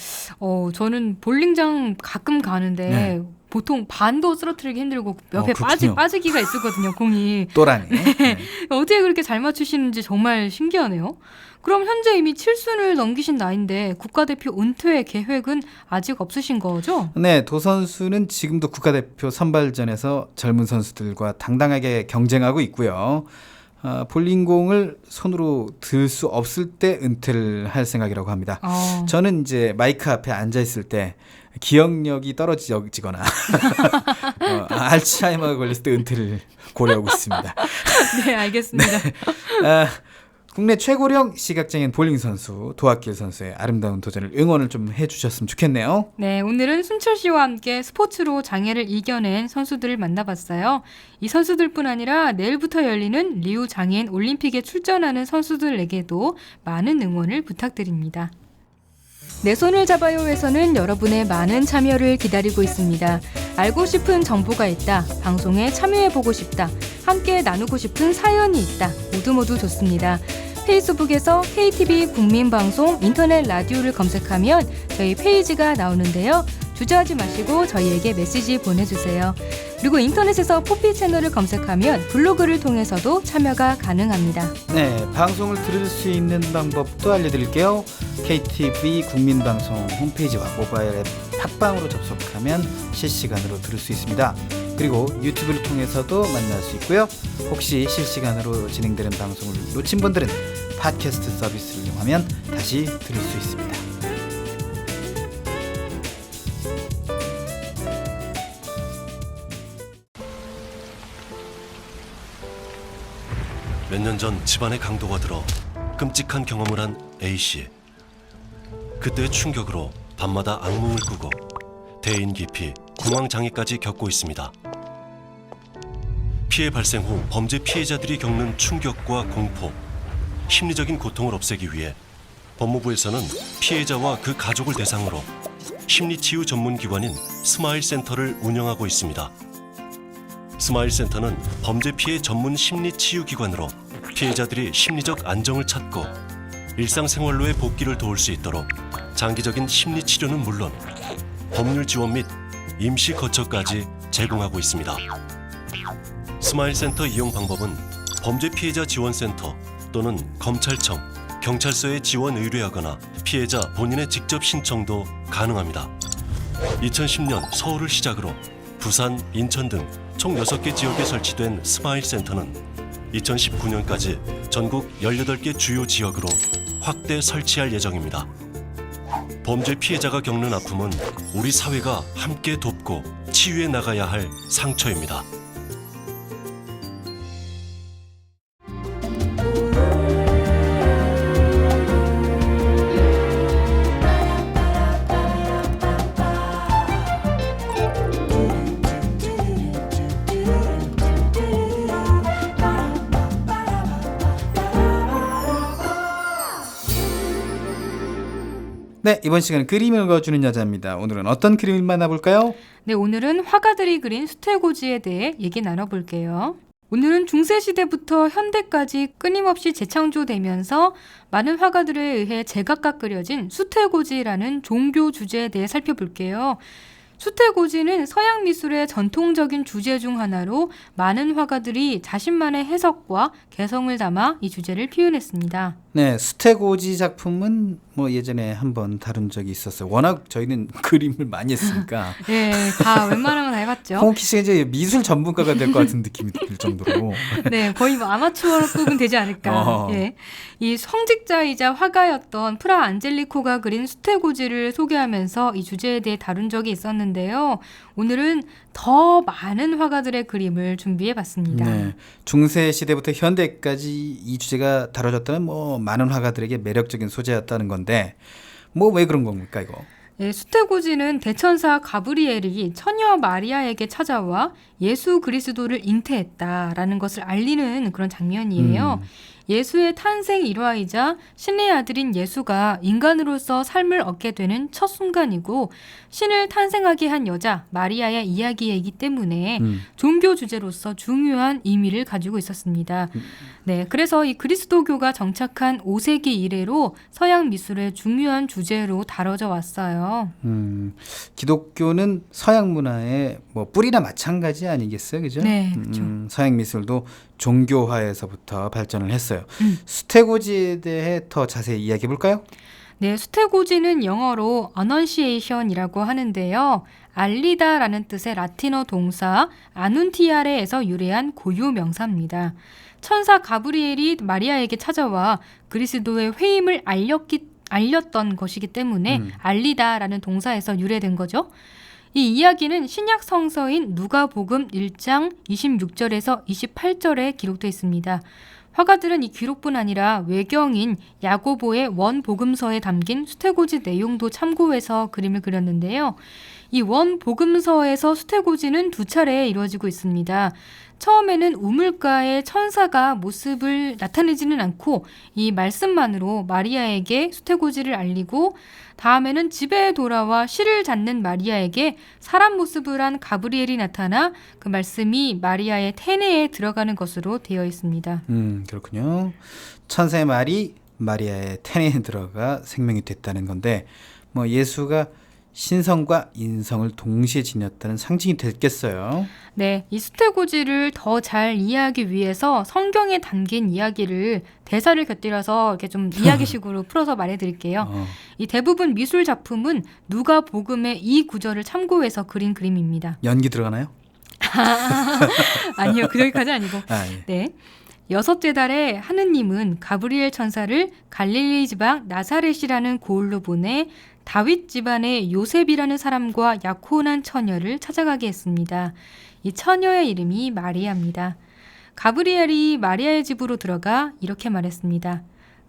저는 볼링장 가끔 가는데 네. 보통 반도 쓰러뜨리기 힘들고 옆에 그렇군요. 빠지기가 있었거든요, 공이. 또라네. 네. 어떻게 그렇게 잘 맞추시는지 정말 신기하네요. 그럼 현재 이미 7순을 넘기신 나이인데 국가대표 은퇴 계획은 아직 없으신 거죠? 네, 도 선수는 지금도 국가대표 선발전에서 젊은 선수들과 당당하게 경쟁하고 있고요. 볼링공을 손으로 들 수 없을 때 은퇴를 할 생각이라고 합니다. 저는 이제 마이크 앞에 앉아 있을 때 기억력이 떨어지거나 알츠하이머가 걸렸을 때 은퇴를 고려하고 있습니다. 네, 알겠습니다. 국내 최고령 시각장애인 볼링 선수 도학길 선수의 아름다운 도전을 응원을 좀 해주셨으면 좋겠네요. 네, 오늘은 순철 씨와 함께 스포츠로 장애를 이겨낸 선수들을 만나봤어요. 이 선수들뿐 아니라 내일부터 열리는 리우 장애인 올림픽에 출전하는 선수들에게도 많은 응원을 부탁드립니다. 내 손을 잡아요에서는 여러분의 많은 참여를 기다리고 있습니다. 알고 싶은 정보가 있다, 방송에 참여해보고 싶다, 함께 나누고 싶은 사연이 있다, 모두 좋습니다. 페이스북에서 KTV 국민방송 인터넷 라디오를 검색하면 저희 페이지가 나오는데요. 주저하지 마시고 저희에게 메시지 보내주세요. 그리고 인터넷에서 포피 채널을 검색하면 블로그를 통해서도 참여가 가능합니다. 네, 방송을 들을 수 있는 방법도 알려드릴게요. KTV 국민방송 홈페이지와 모바일 앱 팟빵으로 접속하면 실시간으로 들을 수 있습니다. 그리고 유튜브를 통해서도 만날 수 있고요. 혹시 실시간으로 진행되는 방송을 놓친 분들은 팟캐스트 서비스를 이용하면 다시 들을 수 있습니다. 몇 년 전 집안에 강도가 들어 끔찍한 경험을 한 A씨. 그때의 충격으로 밤마다 악몽을 꾸고 대인 기피, 공황장애까지 겪고 있습니다. 피해 발생 후 범죄 피해자들이 겪는 충격과 공포, 심리적인 고통을 없애기 위해 법무부에서는 피해자와 그 가족을 대상으로 심리치유 전문기관인 스마일센터를 운영하고 있습니다. 스마일센터는 범죄 피해 전문 심리치유기관으로 피해자들이 심리적 안정을 찾고 일상생활로의 복귀를 도울 수 있도록 장기적인 심리치료는 물론 법률 지원 및 임시 거처까지 제공하고 있습니다. 스마일센터 이용 방법은 범죄 피해자 지원센터 또는 검찰청, 경찰서에 지원 의뢰하거나 피해자 본인의 직접 신청도 가능합니다. 2010년 서울을 시작으로 부산, 인천 등 총 6개 지역에 설치된 스마일센터는 2019년까지 전국 18개 주요 지역으로 확대 설치할 예정입니다. 범죄 피해자가 겪는 아픔은 우리 사회가 함께 돕고 치유해 나가야 할 상처입니다. 네, 이번 시간은 그림을 읽어주는 여자입니다. 오늘은 어떤 그림을 만나볼까요? 네, 오늘은 화가들이 그린 수태고지에 대해 얘기 나눠볼게요. 오늘은 중세시대부터 현대까지 끊임없이 재창조되면서 많은 화가들에 의해 제각각 그려진 수태고지라는 종교 주제에 대해 살펴볼게요. 수태고지는 서양 미술의 전통적인 주제 중 하나로 많은 화가들이 자신만의 해석과 개성을 담아 이 주제를 표현했습니다. 네, 수태고지 작품은 뭐 예전에 한번 다룬 적이 있었어요. 워낙 저희는 그림을 많이 했으니까. 네, 다 웬만한 건 다 해봤죠. 홍키 씨가 이제 미술 전문가가 될 것 같은 느낌이 들 정도로. 네, 거의 뭐 아마추어급은 되지 않을까. 예. 이 성직자이자 화가였던 프라 안젤리코가 그린 수태고지를 소개하면서 이 주제에 대해 다룬 적이 있었는데요. 오늘은 더 많은 화가들의 그림을 준비해봤습니다. 네, 중세 시대부터 현대까지 이 주제가 다뤄졌다는 뭐 많은 화가들에게 매력적인 소재였다는 건데 뭐 왜 그런 겁니까 이거? 예, 수태고지는 대천사 가브리엘이 처녀 마리아에게 찾아와 예수 그리스도를 잉태했다라는 것을 알리는 그런 장면이에요. 예수의 탄생 일화이자 신의 아들인 예수가 인간으로서 삶을 얻게 되는 첫 순간이고 신을 탄생하게 한 여자 마리아의 이야기이기 때문에 종교 주제로서 중요한 의미를 가지고 있었습니다. 네, 그래서 이 그리스도교가 정착한 5세기 이래로 서양 미술의 중요한 주제로 다뤄져 왔어요. 기독교는 서양 문화의 뭐 뿌리나 마찬가지 아니겠어요, 그죠? 네, 그렇죠. 서양 미술도 종교화에서부터 발전을 했어요. 수태고지에 대해 더 자세히 이야기해 볼까요? 네, 수태고지는 영어로 annunciation이라고 하는데요. 알리다라는 뜻의 라틴어 동사 아눈티아레에서 유래한 고유 명사입니다. 천사 가브리엘이 마리아에게 찾아와 그리스도의 회임을 알렸던 것이기 때문에 알리다라는 동사에서 유래된 거죠. 이 이야기는 신약 성서인 누가복음 1장 26절에서 28절에 기록되어 있습니다. 화가들은 이 기록뿐 아니라 외경인 야고보의 원복음서에 담긴 수태고지 내용도 참고해서 그림을 그렸는데요. 이 원복음서에서 수태고지는 두 차례 이루어지고 있습니다. 처음에는 우물가에 천사가 모습을 나타내지는 않고 이 말씀만으로 마리아에게 수태고지를 알리고 다음에는 집에 돌아와 실을 잡는 마리아에게 사람 모습을 한 가브리엘이 나타나 그 말씀이 마리아의 태내에 들어가는 것으로 되어 있습니다. 그렇군요. 천사의 말이 마리아의 태내에 들어가 생명이 됐다는 건데 뭐 예수가 신성과 인성을 동시에 지녔다는 상징이 됐겠어요. 네, 이 수태고지를 더 잘 이해하기 위해서 성경에 담긴 이야기를 대사를 곁들여서 이렇게 좀 이야기식으로 풀어서 말해드릴게요. 이 대부분 미술 작품은 누가복음의 이 구절을 참고해서 그린 그림입니다. 연기 들어가나요? 아니요, 그 여기까지 아니고. 예. 네. 여섯째 달에 하느님은 가브리엘 천사를 갈릴리 지방 나사렛이라는 고을로 보내 다윗 집안의 요셉이라는 사람과 약혼한 처녀를 찾아가게 했습니다. 이 처녀의 이름이 마리아입니다. 가브리엘이 마리아의 집으로 들어가 이렇게 말했습니다.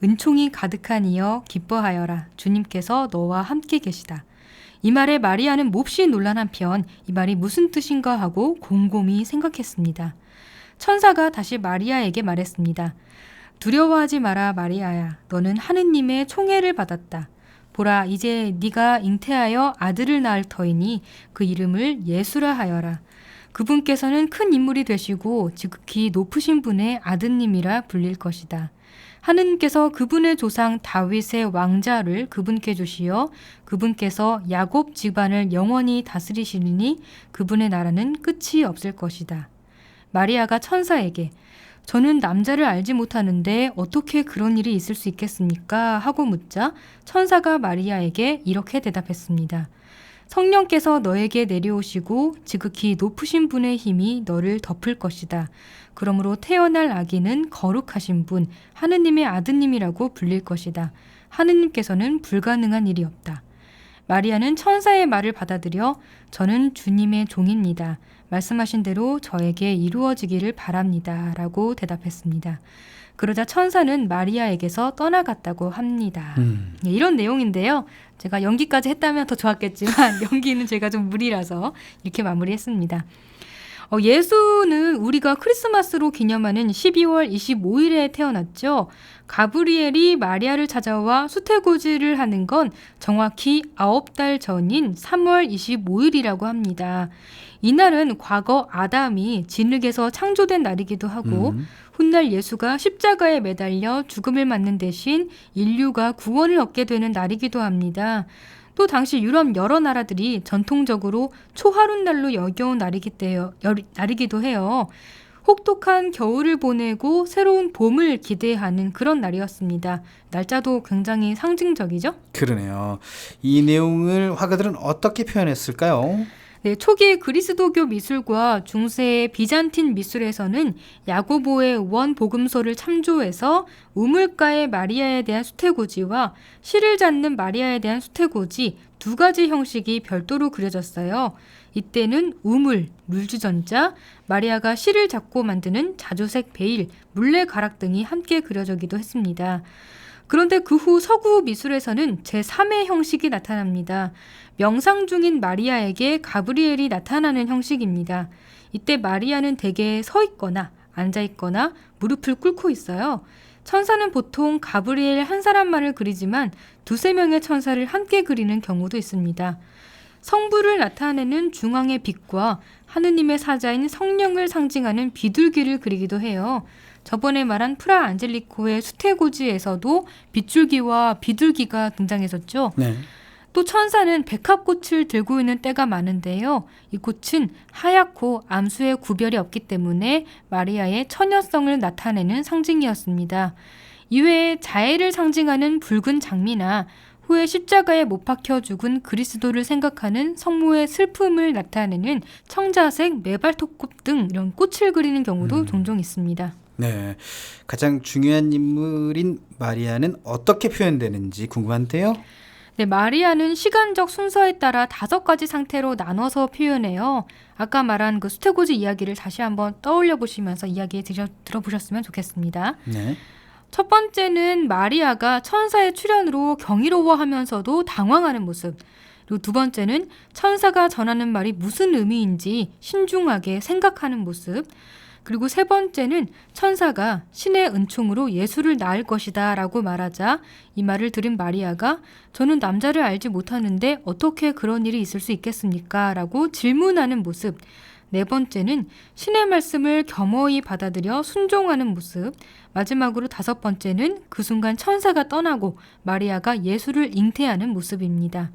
은총이 가득한 이여 기뻐하여라. 주님께서 너와 함께 계시다. 이 말에 마리아는 몹시 놀란 한편 이 말이 무슨 뜻인가 하고 곰곰이 생각했습니다. 천사가 다시 마리아에게 말했습니다. 두려워하지 마라 마리아야. 너는 하느님의 총애를 받았다. 보라 이제 네가 잉태하여 아들을 낳을 터이니 그 이름을 예수라 하여라. 그분께서는 큰 인물이 되시고 지극히 높으신 분의 아드님이라 불릴 것이다. 하느님께서 그분의 조상 다윗의 왕자를 그분께 주시어 그분께서 야곱 집안을 영원히 다스리시리니 그분의 나라는 끝이 없을 것이다. 마리아가 천사에게 저는 남자를 알지 못하는데 어떻게 그런 일이 있을 수 있겠습니까? 하고 묻자 천사가 마리아에게 이렇게 대답했습니다. 성령께서 너에게 내려오시고 지극히 높으신 분의 힘이 너를 덮을 것이다. 그러므로 태어날 아기는 거룩하신 분, 하느님의 아드님이라고 불릴 것이다. 하느님께서는 불가능한 일이 없다. 마리아는 천사의 말을 받아들여 저는 주님의 종입니다. 말씀하신 대로 저에게 이루어지기를 바랍니다. 라고 대답했습니다. 그러자 천사는 마리아에게서 떠나갔다고 합니다. 네, 이런 내용인데요. 제가 연기까지 했다면 더 좋았겠지만 연기는 제가 좀 무리라서 이렇게 마무리했습니다. 예수는 우리가 크리스마스로 기념하는 12월 25일에 태어났죠. 가브리엘이 마리아를 찾아와 수태고지를 하는 건 정확히 9달 전인 3월 25일이라고 합니다. 이날은 과거 아담이 진흙에서 창조된 날이기도 하고 훗날 예수가 십자가에 매달려 죽음을 맞는 대신 인류가 구원을 얻게 되는 날이기도 합니다. 또 당시 유럽 여러 나라들이 전통적으로 초하룻날로 여겨온 날이기도 해요. 혹독한 겨울을 보내고 새로운 봄을 기대하는 그런 날이었습니다. 날짜도 굉장히 상징적이죠? 그러네요. 이 내용을 화가들은 어떻게 표현했을까요? 네, 초기 그리스도교 미술과 중세 비잔틴 미술에서는 야고보의 원복음서를 참조해서 우물가의 마리아에 대한 수태고지와 실을 잡는 마리아에 대한 수태고지 두 가지 형식이 별도로 그려졌어요. 이때는 우물, 물주전자, 마리아가 실을 잡고 만드는 자주색 베일, 물레가락 등이 함께 그려지기도 했습니다. 그런데 그 후 서구 미술에서는 제3의 형식이 나타납니다. 명상 중인 마리아에게 가브리엘이 나타나는 형식입니다. 이때 마리아는 대개 서 있거나 앉아 있거나 무릎을 꿇고 있어요. 천사는 보통 가브리엘 한 사람만을 그리지만 두세 명의 천사를 함께 그리는 경우도 있습니다. 성부를 나타내는 중앙의 빛과 하느님의 사자인 성령을 상징하는 비둘기를 그리기도 해요. 저번에 말한 프라 안젤리코의 수태고지에서도 빗줄기와 비둘기가 등장했었죠. 네. 또 천사는 백합꽃을 들고 있는 때가 많은데요. 이 꽃은 하얗고 암수에 구별이 없기 때문에 마리아의 처녀성을 나타내는 상징이었습니다. 이외에 자애를 상징하는 붉은 장미나 후에 십자가에 못 박혀 죽은 그리스도를 생각하는 성모의 슬픔을 나타내는 청자색 메발톱꽃 등 이런 꽃을 그리는 경우도 종종 있습니다. 네, 가장 중요한 인물인 마리아는 어떻게 표현되는지 궁금한데요. 네, 마리아는 시간적 순서에 따라 5가지 상태로 나눠서 표현해요. 아까 말한 그 수태고지 이야기를 다시 한번 떠올려 보시면서 이야기 들어보셨으면 좋겠습니다. 네. 첫 번째는 마리아가 천사의 출현으로 경이로워하면서도 당황하는 모습. 그리고 두 번째는 천사가 전하는 말이 무슨 의미인지 신중하게 생각하는 모습. 그리고 세 번째는 천사가 신의 은총으로 예수를 낳을 것이다 라고 말하자 이 말을 들은 마리아가 저는 남자를 알지 못하는데 어떻게 그런 일이 있을 수 있겠습니까? 라고 질문하는 모습. 네 번째는 신의 말씀을 겸허히 받아들여 순종하는 모습. 마지막으로 5번째는 그 순간 천사가 떠나고 마리아가 예수를 잉태하는 모습입니다.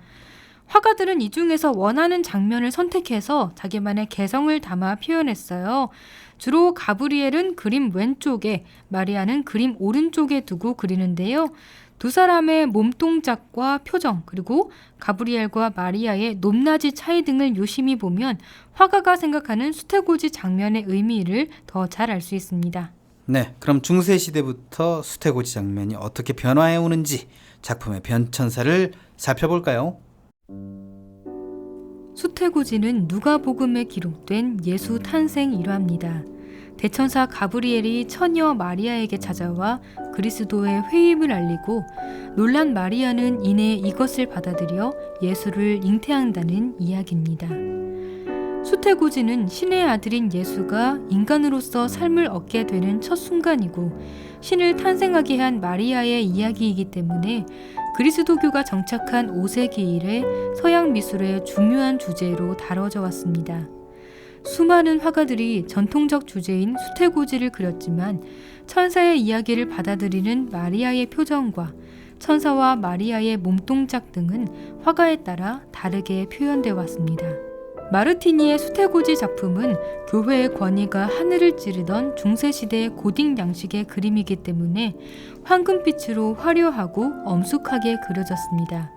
화가들은 이 중에서 원하는 장면을 선택해서 자기만의 개성을 담아 표현했어요. 주로 가브리엘은 그림 왼쪽에, 마리아는 그림 오른쪽에 두고 그리는데요. 두 사람의 몸동작과 표정, 그리고 가브리엘과 마리아의 높낮이 차이 등을 유심히 보면 화가가 생각하는 수태고지 장면의 의미를 더 잘 알 수 있습니다. 네, 그럼 중세시대부터 수태고지 장면이 어떻게 변화해 오는지 작품의 변천사를 살펴볼까요? 수태고지는 누가복음에 기록된 예수 탄생 일화입니다. 대천사 가브리엘이 처녀 마리아에게 찾아와 그리스도의 회임을 알리고 놀란 마리아는 이내 이것을 받아들여 예수를 잉태한다는 이야기입니다. 수태고지는 신의 아들인 예수가 인간으로서 삶을 얻게 되는 첫 순간이고 신을 탄생하게 한 마리아의 이야기이기 때문에 그리스도교가 정착한 5세기 이래 서양 미술의 중요한 주제로 다뤄져 왔습니다. 수많은 화가들이 전통적 주제인 수태고지를 그렸지만 천사의 이야기를 받아들이는 마리아의 표정과 천사와 마리아의 몸동작 등은 화가에 따라 다르게 표현되어 왔습니다. 마르티니의 수태고지 작품은 교회의 권위가 하늘을 찌르던 중세시대의 고딕 양식의 그림이기 때문에 황금빛으로 화려하고 엄숙하게 그려졌습니다.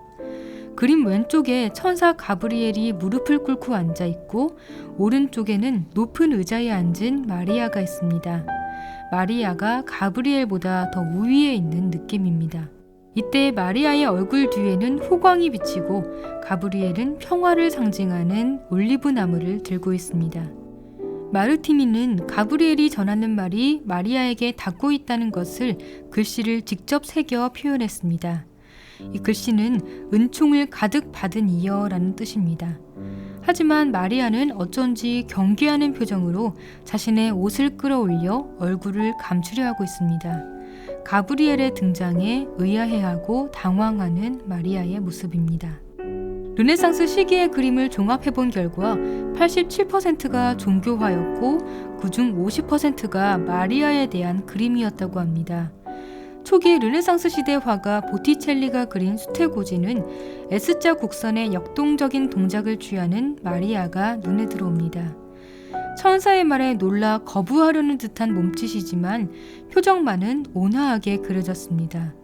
그림 왼쪽에 천사 가브리엘이 무릎을 꿇고 앉아있고 오른쪽에는 높은 의자에 앉은 마리아가 있습니다. 마리아가 가브리엘보다 더 우위에 있는 느낌입니다. 이때 마리아의 얼굴 뒤에는 호광이 비치고 가브리엘은 평화를 상징하는 올리브 나무를 들고 있습니다. 마르티니는 가브리엘이 전하는 말이 마리아에게 닿고 있다는 것을 글씨를 직접 새겨 표현했습니다. 이 글씨는 은총을 가득 받은 이여라는 뜻입니다. 하지만 마리아는 어쩐지 경계하는 표정으로 자신의 옷을 끌어올려 얼굴을 감추려 하고 있습니다. 가브리엘의 등장에 의아해하고 당황하는 마리아의 모습입니다. 르네상스 시기의 그림을 종합해본 결과 87%가 종교화였고 그중 50%가 마리아에 대한 그림이었다고 합니다. 초기 르네상스 시대 화가 보티첼리가 그린 수태고지는 S자 곡선의 역동적인 동작을 취하는 마리아가 눈에 들어옵니다. 천사의 말에 놀라 거부하려는 듯한 몸짓이지만 표정만은 온화하게 그려졌습니다.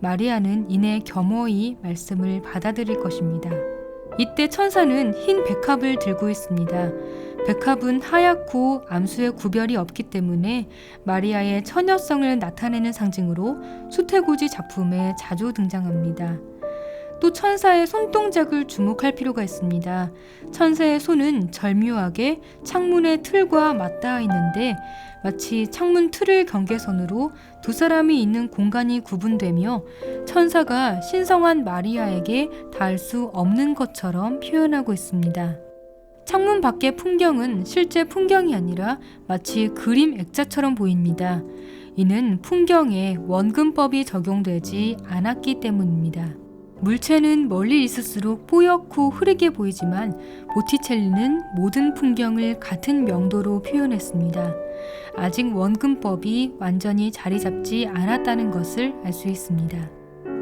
마리아는 이내 겸허히 말씀을 받아들일 것입니다. 이때 천사는 흰 백합을 들고 있습니다. 백합은 하얗고 암수의 구별이 없기 때문에 마리아의 처녀성을 나타내는 상징으로 수태고지 작품에 자주 등장합니다. 또 천사의 손동작을 주목할 필요가 있습니다. 천사의 손은 절묘하게 창문의 틀과 맞닿아 있는데 마치 창문 틀을 경계선으로 두 사람이 있는 공간이 구분되며 천사가 신성한 마리아에게 닿을 수 없는 것처럼 표현하고 있습니다. 창문 밖의 풍경은 실제 풍경이 아니라 마치 그림 액자처럼 보입니다. 이는 풍경에 원근법이 적용되지 않았기 때문입니다. 물체는 멀리 있을수록 뽀얗고 흐리게 보이지만 보티첼리는 모든 풍경을 같은 명도로 표현했습니다. 아직 원근법이 완전히 자리 잡지 않았다는 것을 알 수 있습니다.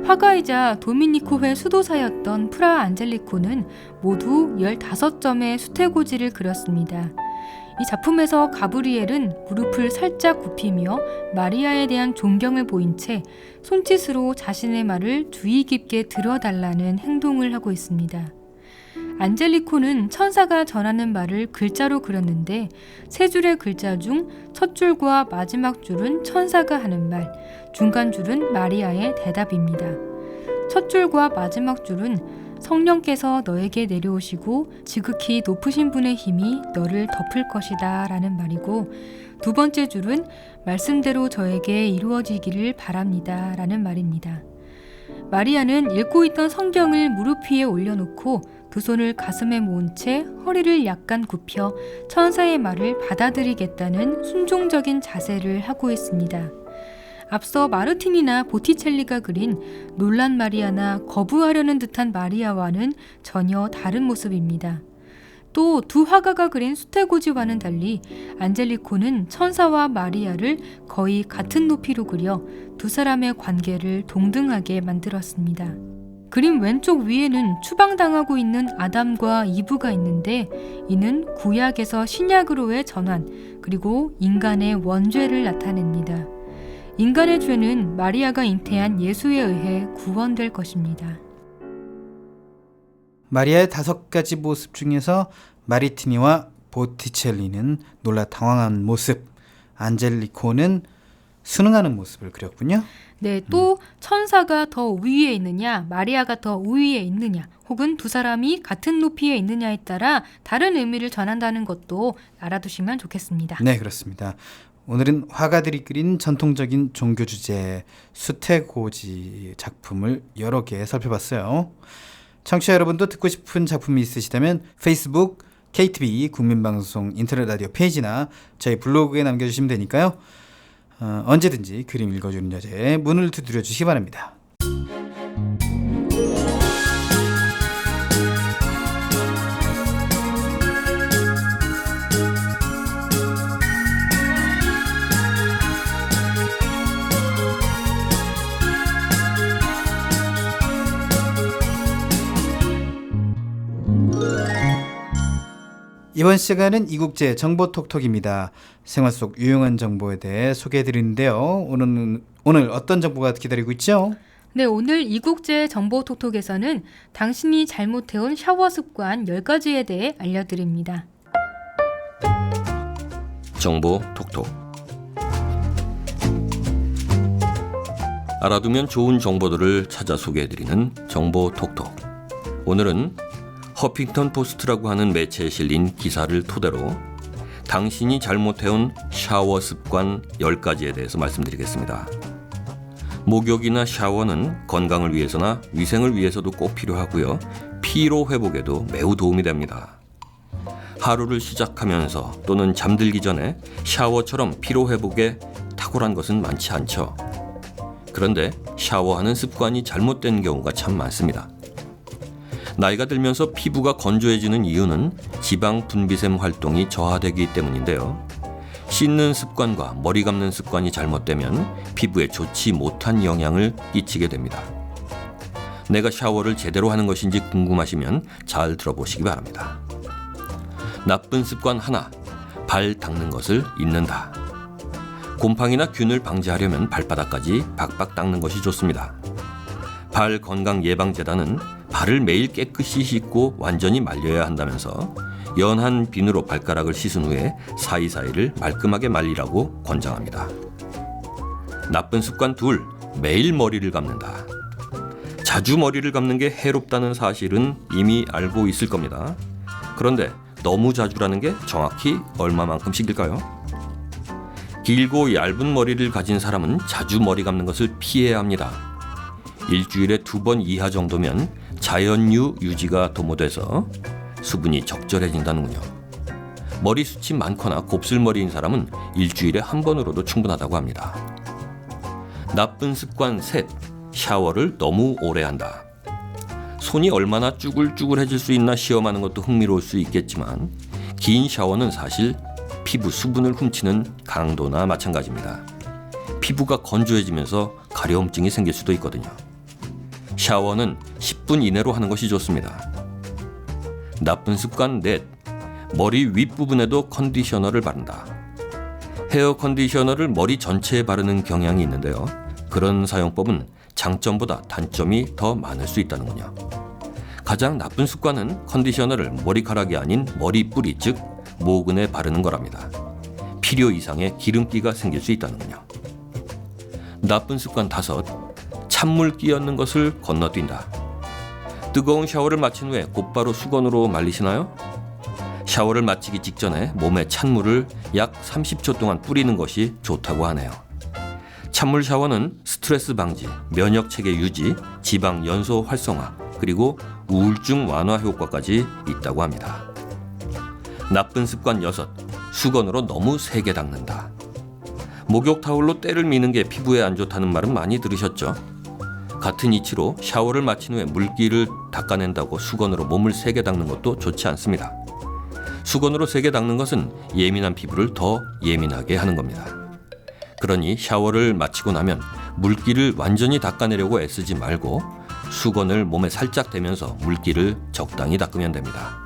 화가이자 도미니코회 수도사였던 프라 안젤리코는 모두 15점의 수태고지를 그렸습니다. 이 작품에서 가브리엘은 무릎을 살짝 굽히며 마리아에 대한 존경을 보인 채 손짓으로 자신의 말을 주의 깊게 들어달라는 행동을 하고 있습니다. 안젤리코는 천사가 전하는 말을 글자로 그렸는데 세 줄의 글자 중 첫 줄과 마지막 줄은 천사가 하는 말, 중간 줄은 마리아의 대답입니다. 첫 줄과 마지막 줄은 성령께서 너에게 내려오시고 지극히 높으신 분의 힘이 너를 덮을 것이다 라는 말이고, 두 번째 줄은 말씀대로 저에게 이루어지기를 바랍니다 라는 말입니다. 마리아는 읽고 있던 성경을 무릎 위에 올려놓고 두 손을 가슴에 모은 채 허리를 약간 굽혀 천사의 말을 받아들이겠다는 순종적인 자세를 하고 있습니다. 앞서 마르틴이나 보티첼리가 그린 놀란 마리아나 거부하려는 듯한 마리아와는 전혀 다른 모습입니다. 또 두 화가가 그린 수태고지와는 달리 안젤리코는 천사와 마리아를 거의 같은 높이로 그려 두 사람의 관계를 동등하게 만들었습니다. 그림 왼쪽 위에는 추방당하고 있는 아담과 이브가 있는데 이는 구약에서 신약으로의 전환, 그리고 인간의 원죄를 나타냅니다. 인간의 죄는 마리아가 잉태한 예수에 의해 구원될 것입니다. 마리아의 5가지 모습 중에서 마리티니와 보티첼리는 놀라 당황한 모습, 안젤리코는 순응하는 모습을 그렸군요. 네, 또 천사가 더 우위에 있느냐, 마리아가 더 우위에 있느냐, 혹은 두 사람이 같은 높이에 있느냐에 따라 다른 의미를 전한다는 것도 알아두시면 좋겠습니다. 네, 그렇습니다. 오늘은 화가들이 그린 전통적인 종교 주제 수태고지 작품을 여러 개 살펴봤어요. 청취자 여러분도 듣고 싶은 작품이 있으시다면 페이스북 KTV 국민방송 인터넷 라디오 페이지나 저희 블로그에 남겨주시면 되니까요. 언제든지 그림 읽어주는 여자의 문을 두드려 주시기 바랍니다. 이번 시간은 이국제 정보톡톡입니다. 생활 속 유용한 정보에 대해 소개해드리는데요. 오늘 어떤 정보가 기다리고 있죠? 네, 오늘 이국제 정보톡톡에서는 당신이 잘못해온 샤워 습관 10가지에 대해 알려드립니다. 정보 톡톡. 알아두면 좋은 정보들을 찾아 소개해드리는 정보 톡톡. 오늘은 허핑턴 포스트라고 하는 매체에 실린 기사를 토대로 당신이 잘못해온 샤워 습관 10가지에 대해서 말씀드리겠습니다. 목욕이나 샤워는 건강을 위해서나 위생을 위해서도 꼭 필요하고요. 피로 회복에도 매우 도움이 됩니다. 하루를 시작하면서 또는 잠들기 전에 샤워처럼 피로 회복에 탁월한 것은 많지 않죠. 그런데 샤워하는 습관이 잘못된 경우가 참 많습니다. 나이가 들면서 피부가 건조해지는 이유는 지방 분비샘 활동이 저하되기 때문인데요. 씻는 습관과 머리 감는 습관이 잘못되면 피부에 좋지 못한 영향을 끼치게 됩니다. 내가 샤워를 제대로 하는 것인지 궁금하시면 잘 들어보시기 바랍니다. 나쁜 습관 하나, 발 닦는 것을 잊는다. 곰팡이나 균을 방지하려면 발바닥까지 박박 닦는 것이 좋습니다. 발 건강 예방 재단은 발을 매일 깨끗이 씻고 완전히 말려야 한다면서 연한 비누로 발가락을 씻은 후에 사이사이를 말끔하게 말리라고 권장합니다. 나쁜 습관 둘, 매일 머리를 감는다. 자주 머리를 감는 게 해롭다는 사실은 이미 알고 있을 겁니다. 그런데 너무 자주라는 게 정확히 얼마만큼씩일까요? 길고 얇은 머리를 가진 사람은 자주 머리 감는 것을 피해야 합니다. 일주일에 2번 이하 정도면 자연유 유지가 도모돼서 수분이 적절해진다는군요. 머리숱이 많거나 곱슬머리인 사람은 일주일에 1번으로도 충분하다고 합니다. 나쁜 습관 셋, 샤워를 너무 오래 한다. 손이 얼마나 쭈글쭈글해질 수 있나 시험하는 것도 흥미로울 수 있겠지만 긴 샤워는 사실 피부 수분을 훔치는 강도나 마찬가지입니다. 피부가 건조해지면서 가려움증이 생길 수도 있거든요. 샤워는 10분 이내로 하는 것이 좋습니다. 나쁜 습관 넷, 머리 윗부분에도 컨디셔너를 바른다. 헤어 컨디셔너를 머리 전체에 바르는 경향이 있는데요. 그런 사용법은 장점보다 단점이 더 많을 수 있다는군요. 가장 나쁜 습관은 컨디셔너를 머리카락이 아닌 머리뿌리, 즉 모근에 바르는 거랍니다. 필요 이상의 기름기가 생길 수 있다는군요. 나쁜 습관 다섯, 찬물 끼얹는 것을 건너뛴다. 뜨거운 샤워를 마친 후에 곧바로 수건으로 말리시나요? 샤워를 마치기 직전에 몸에 찬물을 약 30초 동안 뿌리는 것이 좋다고 하네요. 찬물 샤워는 스트레스 방지, 면역 체계 유지, 지방 연소 활성화, 그리고 우울증 완화 효과까지 있다고 합니다. 나쁜 습관 6, 수건으로 너무 세게 닦는다. 목욕 타올로 때를 미는 게 피부에 안 좋다는 말은 많이 들으셨죠? 같은 이치로 샤워를 마친 후에 물기를 닦아낸다고 수건으로 몸을 세게 닦는 것도 좋지 않습니다. 수건으로 세게 닦는 것은 예민한 피부를 더 예민하게 하는 겁니다. 그러니 샤워를 마치고 나면 물기를 완전히 닦아내려고 애쓰지 말고 수건을 몸에 살짝 대면서 물기를 적당히 닦으면 됩니다.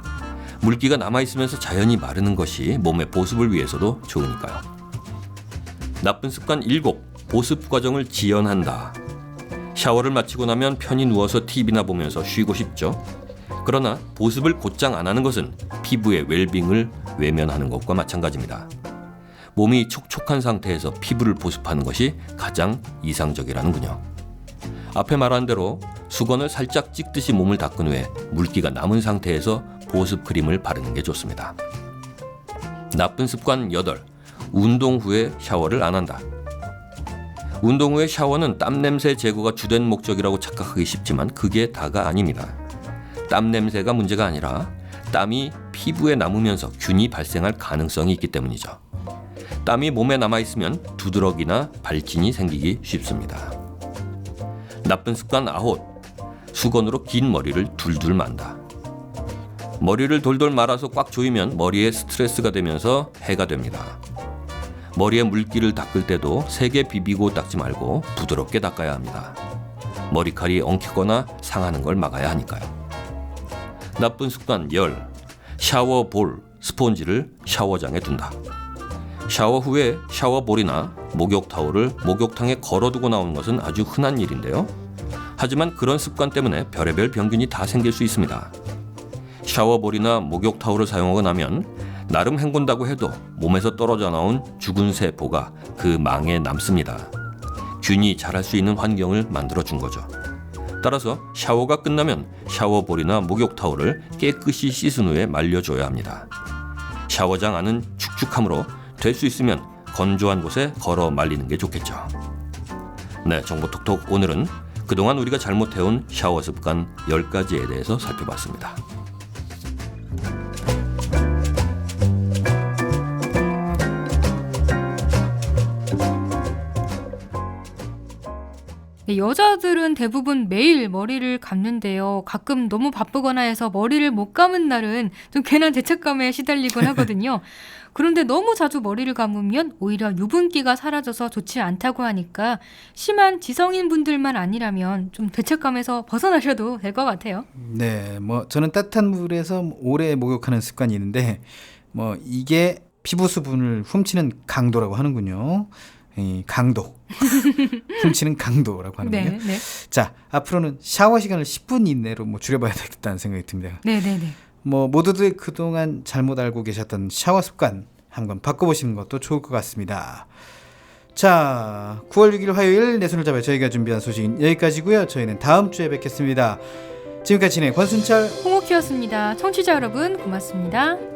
물기가 남아있으면서 자연히 마르는 것이 몸의 보습을 위해서도 좋으니까요. 나쁜 습관 7, 보습 과정을 지연한다. 샤워를 마치고 나면 편히 누워서 TV나 보면서 쉬고 싶죠. 그러나 보습을 곧장 안 하는 것은 피부의 웰빙을 외면하는 것과 마찬가지입니다. 몸이 촉촉한 상태에서 피부를 보습하는 것이 가장 이상적이라는군요. 앞에 말한 대로 수건을 살짝 찍듯이 몸을 닦은 후에 물기가 남은 상태에서 보습 크림을 바르는 게 좋습니다. 나쁜 습관 8, 운동 후에 샤워를 안 한다. 운동 후에 샤워는 땀 냄새 제거가 주된 목적이라고 착각하기 쉽지만 그게 다가 아닙니다. 땀 냄새가 문제가 아니라 땀이 피부에 남으면서 균이 발생할 가능성이 있기 때문이죠. 땀이 몸에 남아있으면 두드러기나 발진이 생기기 쉽습니다. 나쁜 습관 9, 수건으로 긴 머리를 둘둘 만다. 머리를 돌돌 말아서 꽉 조이면 머리에 스트레스가 되면서 해가 됩니다. 머리에 물기를 닦을 때도 세게 비비고 닦지 말고 부드럽게 닦아야 합니다. 머리칼이 엉키거나 상하는 걸 막아야 하니까요. 나쁜 습관 10, 샤워볼, 스폰지를 샤워장에 둔다. 샤워 후에 샤워볼이나 목욕타올을 목욕탕에 걸어두고 나오는 것은 아주 흔한 일인데요. 하지만 그런 습관 때문에 별의별 병균이 다 생길 수 있습니다. 샤워볼이나 목욕타올을 사용하고 나면 나름 헹군다고 해도 몸에서 떨어져 나온 죽은 세포가 그 망에 남습니다. 균이 자랄 수 있는 환경을 만들어준 거죠. 따라서 샤워가 끝나면 샤워볼이나 목욕타올을 깨끗이 씻은 후에 말려줘야 합니다. 샤워장 안은 축축하므로 될 수 있으면 건조한 곳에 걸어 말리는 게 좋겠죠. 네, 정보톡톡 오늘은 그동안 우리가 잘못해온 샤워 습관 10가지에 대해서 살펴봤습니다. 네, 네, 여자들은 대부분 매일 머리를 감는데요. 가끔 너무 바쁘거나 해서 머리를 못 감은 날은 좀 괜한 죄책감에 시달리곤 하거든요. 그런데 너무 자주 머리를 감으면 오히려 유분기가 사라져서 좋지 않다고 하니까 심한 지성인 분들만 아니라면 좀 죄책감에서 벗어나셔도 될 것 같아요. 네, 뭐 저는 따뜻한 물에서 오래 목욕하는 습관이 있는데 뭐 이게 피부 수분을 훔치는 강도라고 하는군요. 이 강도. 훔치는 강도라고 하는군요. 네, 네. 자, 앞으로는 샤워 시간을 10분 이내로 뭐 줄여봐야 되겠다는 생각이 듭니다. 네, 네, 네. 뭐 모두들 그동안 잘못 알고 계셨던 샤워 습관 한번 바꿔보시는 것도 좋을 것 같습니다. 자, 9월 6일 화요일 내 손을 잡아 저희가 준비한 소식은 여기까지고요. 저희는 다음 주에 뵙겠습니다. 지금까지 진행 권순철, 홍옥희였습니다. 청취자 여러분 고맙습니다.